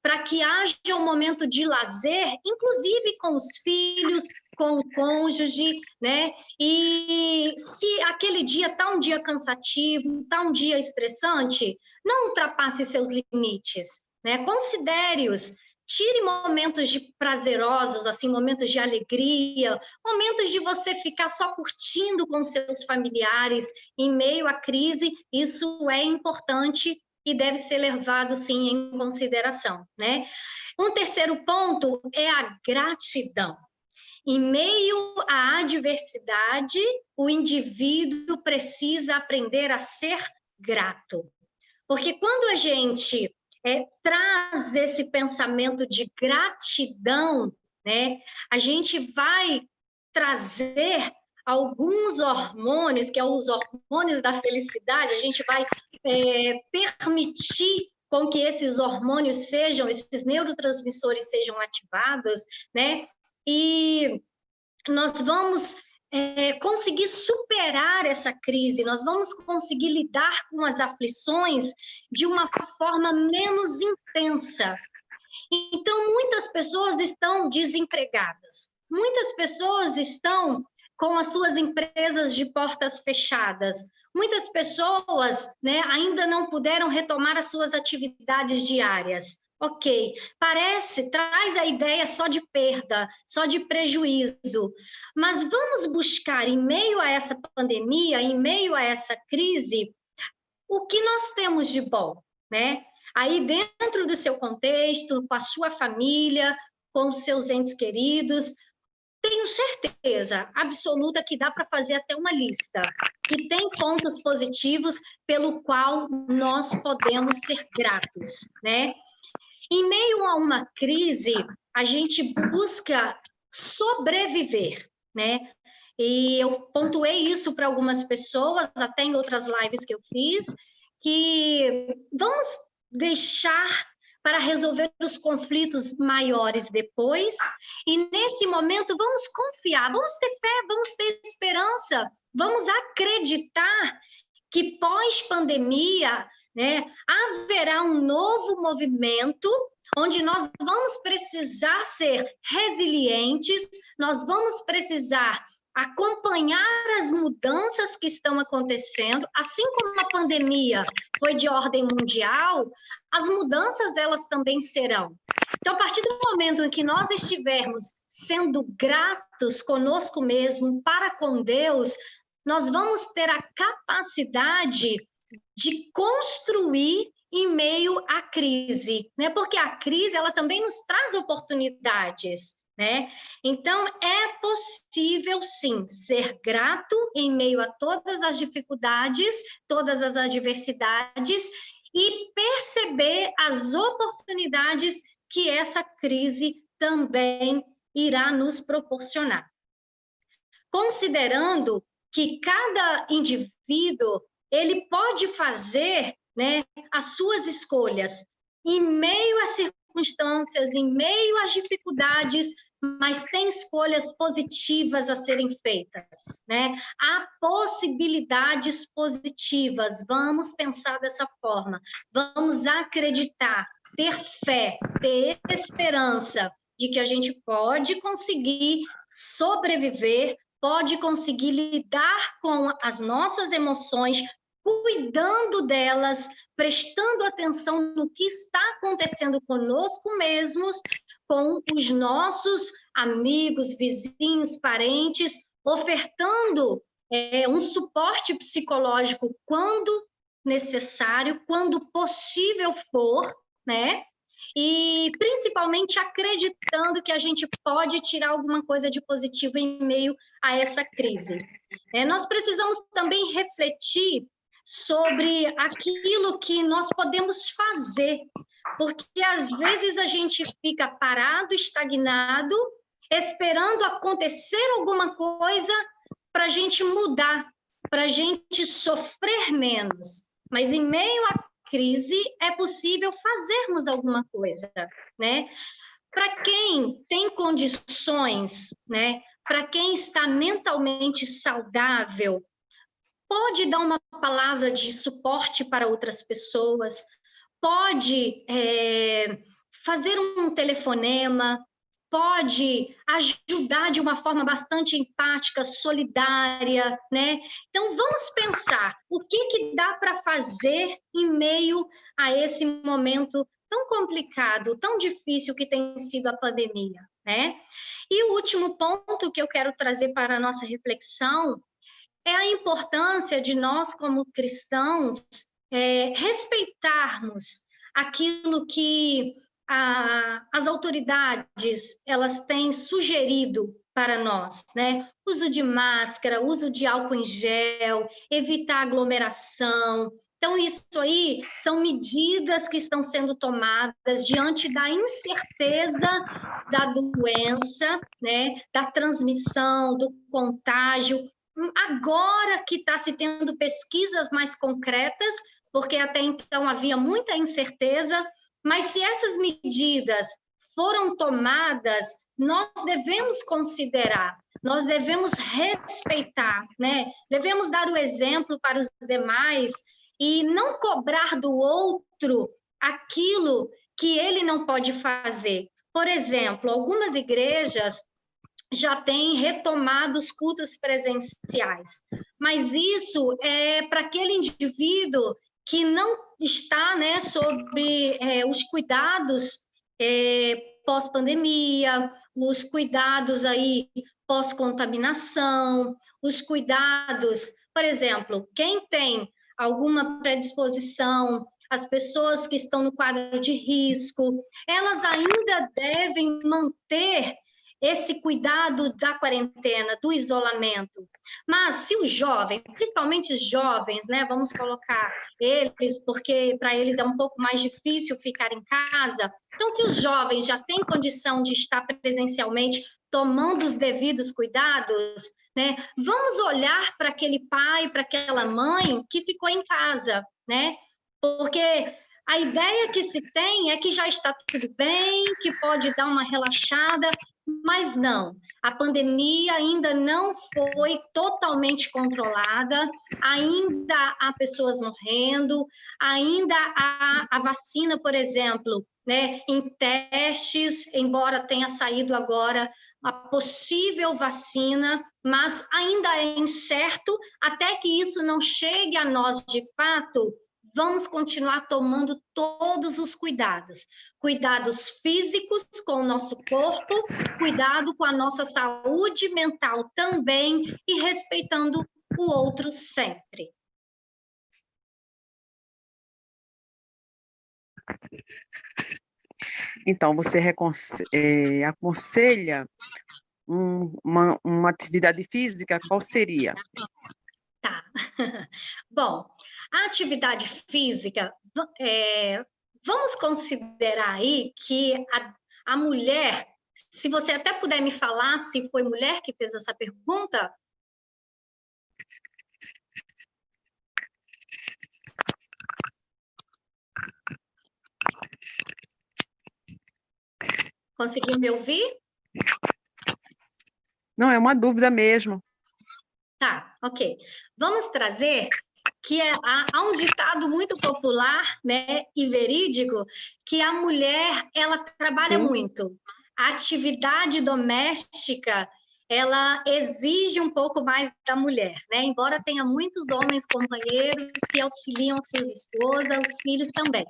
para que haja um momento de lazer, inclusive com os filhos, com o cônjuge, né? E se aquele dia está um dia cansativo, está um dia estressante, não ultrapasse seus limites, né? Considere-os. Tire momentos de prazerosos, assim, momentos de alegria, momentos de você ficar só curtindo com seus familiares em meio à crise. Isso é importante e deve ser levado, sim, em consideração, né? Um terceiro ponto é a gratidão. Em meio à adversidade, o indivíduo precisa aprender a ser grato. Porque quando a gente traz esse pensamento de gratidão, né, a gente vai trazer alguns hormônios, que são os hormônios da felicidade, a gente vai permitir com que esses hormônios esses neurotransmissores sejam ativados, né, e nós vamos conseguir superar essa crise, nós vamos conseguir lidar com as aflições de uma forma menos intensa. Então, muitas pessoas estão desempregadas, muitas pessoas estão com as suas empresas de portas fechadas, muitas pessoas, né, ainda não puderam retomar as suas atividades diárias. Ok, traz a ideia só de perda, só de prejuízo, mas vamos buscar, em meio a essa pandemia, em meio a essa crise, o que nós temos de bom, né? Aí dentro do seu contexto, com a sua família, com os seus entes queridos, tenho certeza absoluta que dá para fazer até uma lista, que tem pontos positivos pelo qual nós podemos ser gratos, né? Em meio a uma crise, a gente busca sobreviver, né? E eu pontuei isso para algumas pessoas, até em outras lives que eu fiz, que vamos deixar para resolver os conflitos maiores depois, e nesse momento vamos confiar, vamos ter fé, vamos ter esperança, vamos acreditar que pós-pandemia, né, haverá um novo movimento onde nós vamos precisar ser resilientes, nós vamos precisar acompanhar as mudanças que estão acontecendo, assim como a pandemia foi de ordem mundial, as mudanças elas também serão. Então, a partir do momento em que nós estivermos sendo gratos conosco mesmo, para com Deus, nós vamos ter a capacidade de construir em meio à crise, né? Porque a crise ela também nos traz oportunidades, né? Então é possível sim ser grato em meio a todas as dificuldades, todas as adversidades e perceber as oportunidades que essa crise também irá nos proporcionar. Considerando que cada indivíduo ele pode fazer, né, as suas escolhas em meio às circunstâncias, em meio às dificuldades, mas tem escolhas positivas a serem feitas, né? Há possibilidades positivas, vamos pensar dessa forma, vamos acreditar, ter fé, ter esperança de que a gente pode conseguir sobreviver, pode conseguir lidar com as nossas emoções, cuidando delas, prestando atenção no que está acontecendo conosco mesmos, com os nossos amigos, vizinhos, parentes, ofertando um suporte psicológico quando necessário, quando possível for, né? E principalmente acreditando que a gente pode tirar alguma coisa de positivo em meio a essa crise. Nós precisamos também refletir sobre aquilo que nós podemos fazer Porque às vezes a gente fica parado, estagnado, esperando acontecer alguma coisa para a gente mudar, para a gente sofrer menos. Mas em meio à crise é possível fazermos alguma coisa, né? Para quem tem condições, né? Para quem está mentalmente saudável, pode dar uma palavra de suporte para outras pessoas, pode fazer um telefonema, pode ajudar de uma forma bastante empática, solidária, né? Então, vamos pensar o que dá para fazer em meio a esse momento tão complicado, tão difícil que tem sido a pandemia, né? E o último ponto que eu quero trazer para a nossa reflexão é a importância de nós, como cristãos, respeitarmos aquilo que as autoridades elas têm sugerido para nós, né? Uso de máscara, uso de álcool em gel, evitar aglomeração. Então, isso aí são medidas que estão sendo tomadas diante da incerteza da doença, né? Da transmissão, do contágio. Agora que está se tendo pesquisas mais concretas, porque até então havia muita incerteza, mas se essas medidas foram tomadas, nós devemos considerar, nós devemos respeitar, né? Devemos dar o exemplo para os demais e não cobrar do outro aquilo que ele não pode fazer. Por exemplo, algumas igrejas já têm retomado os cultos presenciais, mas isso é para aquele indivíduo que não está, né, sobre os cuidados pós-pandemia, os cuidados aí pós-contaminação, os cuidados, por exemplo, quem tem alguma predisposição, as pessoas que estão no quadro de risco, elas ainda devem manter esse cuidado da quarentena, do isolamento. Mas se o jovem, principalmente os jovens, né, vamos colocar eles, porque para eles é um pouco mais difícil ficar em casa, então se os jovens já têm condição de estar presencialmente tomando os devidos cuidados, né, vamos olhar para aquele pai, para aquela mãe que ficou em casa, né? Porque a ideia que se tem é que já está tudo bem, que pode dar uma relaxada, mas não. A pandemia ainda não foi totalmente controlada, ainda há pessoas morrendo, ainda há a vacina, por exemplo, né, em testes, embora tenha saído agora a possível vacina, mas ainda é incerto, até que isso não chegue a nós de fato, vamos continuar tomando todos os cuidados. Cuidados físicos com o nosso corpo, cuidado com a nossa saúde mental também e respeitando o outro sempre. Então, você aconselha uma atividade física, qual seria? Tá. Bom, a atividade física, vamos considerar aí que a mulher, se você até puder me falar se foi mulher que fez essa pergunta. Conseguiu me ouvir? Não, é uma dúvida mesmo. Tá, ok. Vamos trazer que há um ditado muito popular, né, e verídico, que a mulher, ela trabalha muito. A atividade doméstica, ela exige um pouco mais da mulher, né? Embora tenha muitos homens companheiros que auxiliam suas esposas, os filhos também,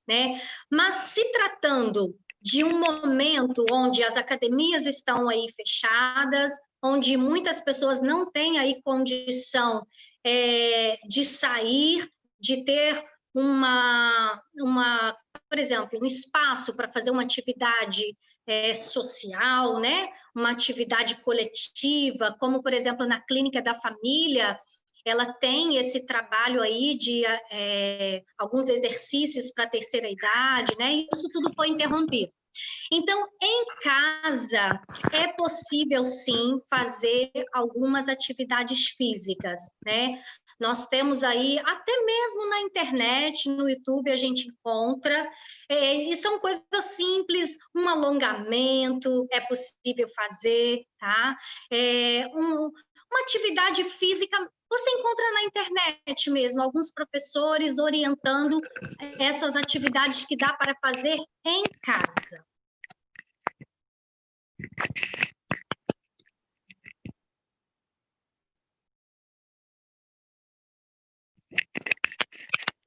né? Mas se tratando de um momento onde as academias estão aí fechadas, onde muitas pessoas não têm aí condição de sair, de ter por exemplo, um espaço para fazer uma atividade social, né? Uma atividade coletiva, como, por exemplo, na clínica da família, ela tem esse trabalho aí de alguns exercícios para a terceira idade, né? Isso tudo foi interrompido. Então, em casa, é possível, sim, fazer algumas atividades físicas, né? Nós temos aí, até mesmo na internet, no YouTube, a gente encontra, e são coisas simples, um alongamento é possível fazer, tá? Uma atividade física, você encontra na internet mesmo, alguns professores orientando essas atividades que dá para fazer em casa.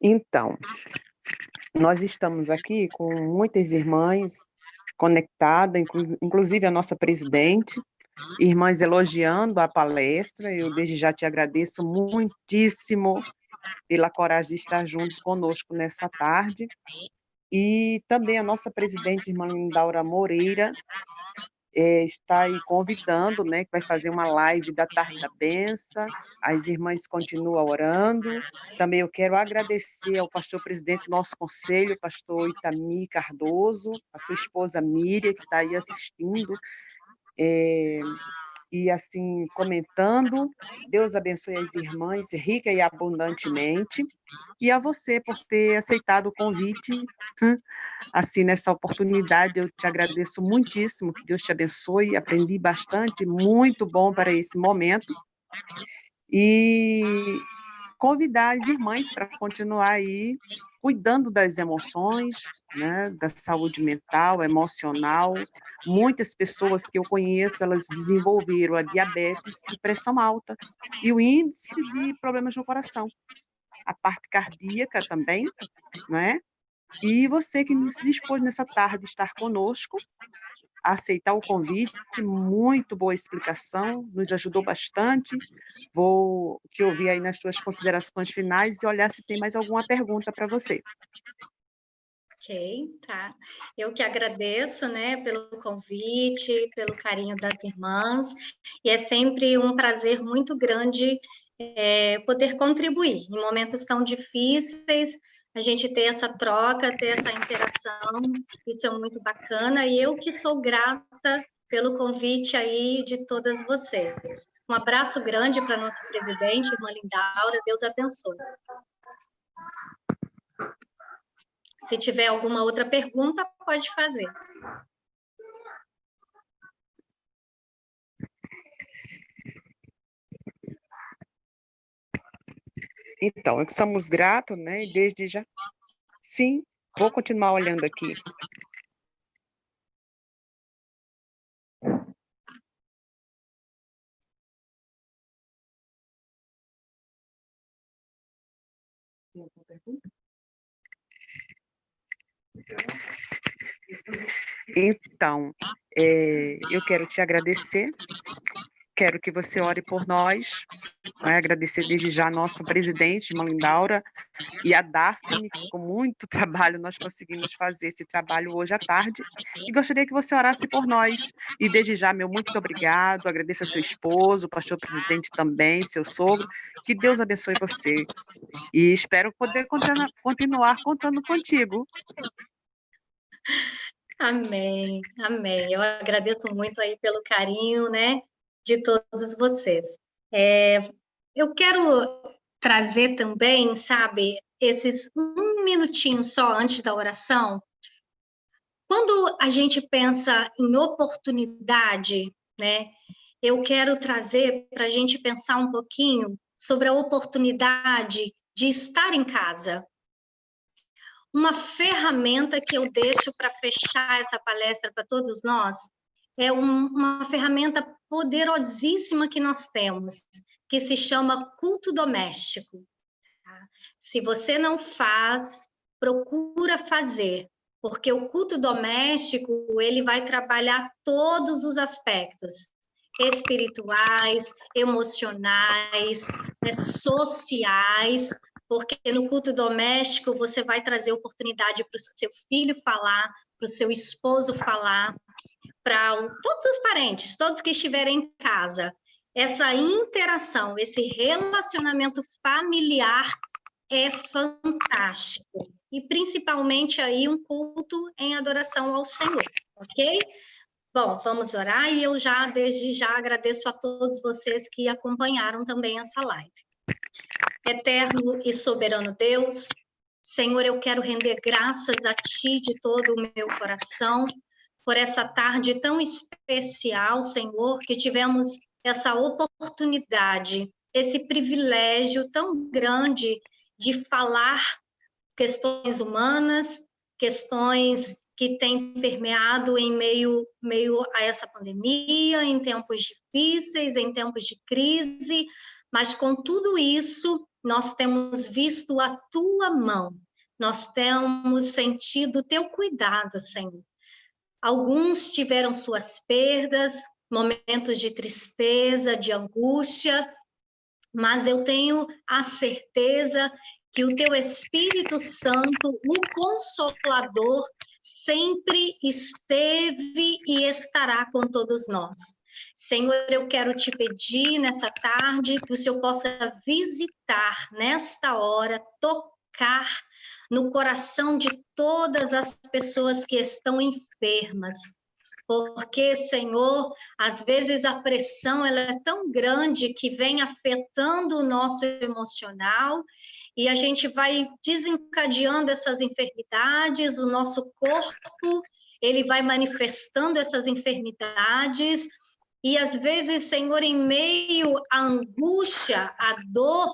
Então, nós estamos aqui com muitas irmãs conectadas, inclusive a nossa presidente, irmãs elogiando a palestra. Eu desde já te agradeço muitíssimo pela coragem de estar junto conosco nessa tarde. E também a nossa presidente, irmã Lindaura Moreira, está aí convidando, né, que vai fazer uma live da Tarde da Benção. As irmãs continuam orando. Também eu quero agradecer ao pastor presidente do nosso conselho, pastor Itami Cardoso, a sua esposa Miriam, que está aí assistindo, e assim, comentando. Deus abençoe as irmãs rica e abundantemente, e a você por ter aceitado o convite, assim, nessa oportunidade. Eu te agradeço muitíssimo, que Deus te abençoe, aprendi bastante, muito bom para esse momento, e convidar as irmãs para continuar aí cuidando das emoções, né, da saúde mental, emocional. Muitas pessoas que eu conheço, elas desenvolveram a diabetes e pressão alta, e o índice de problemas no coração, a parte cardíaca também, né? E você que se dispôs nessa tarde estar conosco, a aceitar o convite, muito boa explicação, nos ajudou bastante. Vou te ouvir aí nas suas considerações finais e olhar se tem mais alguma pergunta para você. Ok, tá. Eu que agradeço, né, pelo convite, pelo carinho das irmãs, e é sempre um prazer muito grande poder contribuir em momentos tão difíceis, a gente ter essa troca, ter essa interação, isso é muito bacana, e eu que sou grata pelo convite aí de todas vocês. Um abraço grande para a nossa presidente, irmã Lindaura, Deus abençoe. Se tiver alguma outra pergunta, pode fazer. Então, somos gratos, né? E desde já. Sim, vou continuar olhando aqui. Tem alguma pergunta? Então, eu quero te agradecer, quero que você ore por nós, né? Agradecer desde já a nossa presidente, irmã Lindaura, e a Daphne, que com muito trabalho nós conseguimos fazer esse trabalho hoje à tarde, e gostaria que você orasse por nós, e desde já, meu muito obrigado, agradeço a seu esposo, o pastor presidente também, seu sogro, que Deus abençoe você, e espero poder continuar contando contigo. Amém, amém. Eu agradeço muito aí pelo carinho, né, de todos vocês. Eu quero trazer também, sabe, esses um minutinho só antes da oração. Quando a gente pensa em oportunidade, né, eu quero trazer para a gente pensar um pouquinho sobre a oportunidade de estar em casa. Uma ferramenta que eu deixo para fechar essa palestra para todos nós é uma ferramenta poderosíssima que nós temos, que se chama culto doméstico. Tá? Se você não faz, procura fazer, porque o culto doméstico ele vai trabalhar todos os aspectos espirituais, emocionais, né, sociais, porque no culto doméstico você vai trazer oportunidade para o seu filho falar, para o seu esposo falar, para todos os parentes, todos que estiverem em casa. essa interação, esse relacionamento familiar é fantástico. E principalmente aí um culto em adoração ao Senhor, ok? Bom, vamos orar e eu já, desde já, agradeço a todos vocês que acompanharam também essa live. Eterno e soberano Deus, Senhor, eu quero render graças a Ti de todo o meu coração por essa tarde tão especial, Senhor, que tivemos essa oportunidade, esse privilégio tão grande de falar questões humanas, questões que têm permeado em meio a essa pandemia, em tempos difíceis, em tempos de crise, mas com tudo isso, nós temos visto a Tua mão, nós temos sentido o Teu cuidado, Senhor. Alguns tiveram suas perdas, momentos de tristeza, de angústia, mas eu tenho a certeza que o Teu Espírito Santo, o Consolador, sempre esteve e estará com todos nós. Senhor, eu quero te pedir nessa tarde que o Senhor possa visitar nesta hora, tocar no coração de todas as pessoas que estão enfermas. Porque, Senhor, às vezes a pressão ela é tão grande que vem afetando o nosso emocional e a gente vai desencadeando essas enfermidades, o nosso corpo, ele vai manifestando essas enfermidades e às vezes, Senhor, em meio à angústia, à dor,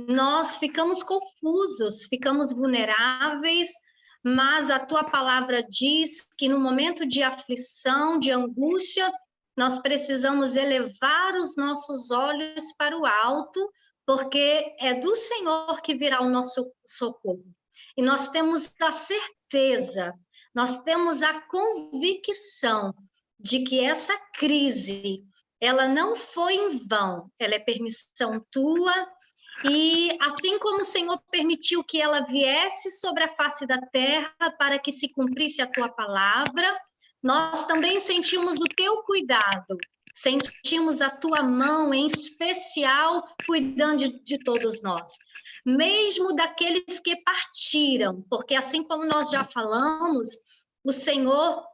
nós ficamos confusos, ficamos vulneráveis, mas a Tua palavra diz que no momento de aflição, de angústia, nós precisamos elevar os nossos olhos para o alto, porque é do Senhor que virá o nosso socorro. E nós temos a certeza, nós temos a convicção de que essa crise, ela não foi em vão, ela é permissão Tua. E assim como o Senhor permitiu que ela viesse sobre a face da terra para que se cumprisse a Tua palavra, nós também sentimos o Teu cuidado, sentimos a Tua mão em especial cuidando de todos nós, mesmo daqueles que partiram, porque assim como nós já falamos, o Senhor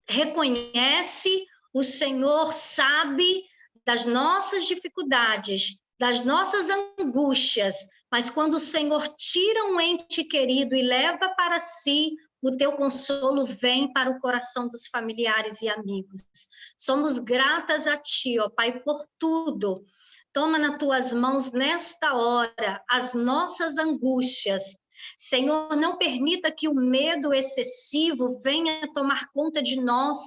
reconhece, o Senhor sabe das nossas dificuldades, das nossas angústias, mas quando o Senhor tira um ente querido e leva para si, o Teu consolo vem para o coração dos familiares e amigos. Somos gratas a Ti, ó Pai, por tudo. Toma nas Tuas mãos nesta hora as nossas angústias. Senhor, não permita que o medo excessivo venha tomar conta de nós,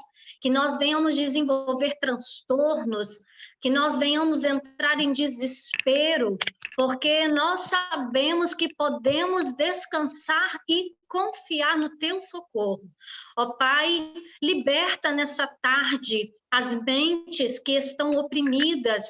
que nós venhamos desenvolver transtornos, que nós venhamos entrar em desespero, porque nós sabemos que podemos descansar e confiar no Teu socorro. Ó Pai, liberta nessa tarde as mentes que estão oprimidas,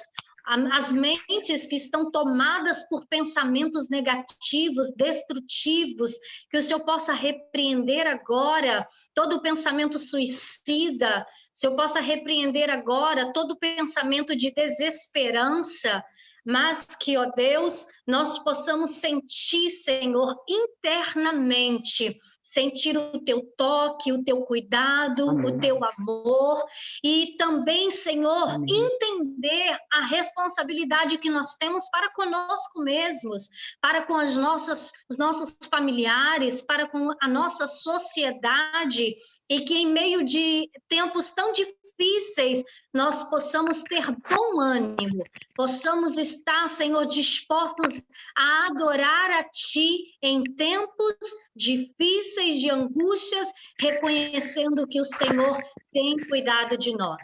as mentes que estão tomadas por pensamentos negativos, destrutivos, que o Senhor possa repreender agora todo pensamento suicida, o Senhor possa repreender agora todo pensamento de desesperança, mas que, ó Deus, nós possamos sentir, Senhor, internamente, sentir o Teu toque, o Teu cuidado, Amém. O Teu amor, e também, Senhor, Amém. Entender a responsabilidade que nós temos para conosco mesmos, para com os nossos familiares, para com a nossa sociedade, e que em meio de tempos tão difíceis, nós possamos ter bom ânimo, possamos estar, Senhor, dispostos a adorar a Ti em tempos difíceis, de angústias, reconhecendo que o Senhor tem cuidado de nós.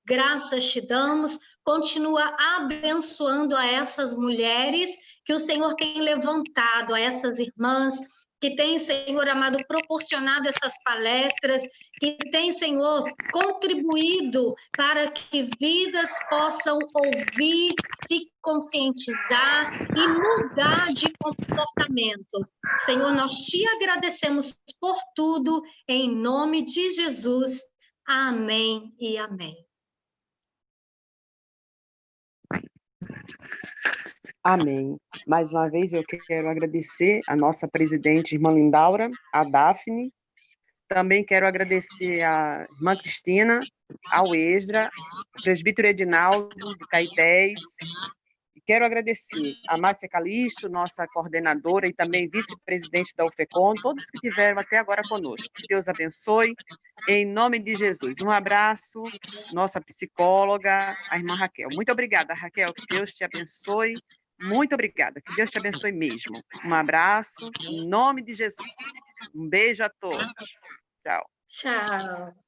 Graças Te damos, continua abençoando a essas mulheres que o Senhor tem levantado, a essas irmãs, que tem, Senhor amado, proporcionado essas palestras, que tem, Senhor, contribuído para que vidas possam ouvir, se conscientizar e mudar de comportamento. Senhor, nós Te agradecemos por tudo, em nome de Jesus. Amém e amém. Amém. Mais uma vez eu quero agradecer a nossa presidente, irmã Lindaura, a Daphne. Também quero agradecer a irmã Cristina, ao Esdra, o presbítero Edinaldo, de Caetés. E quero agradecer a Márcia Calixto, nossa coordenadora e também vice-presidente da UFECOM, todos que tiveram até agora conosco. Que Deus abençoe, em nome de Jesus. Um abraço, nossa psicóloga, a irmã Raquel. Muito obrigada, Raquel. Que Deus te abençoe. Muito obrigada. Que Deus te abençoe mesmo. Um abraço, em nome de Jesus. Um beijo a todos. Tchau. Tchau.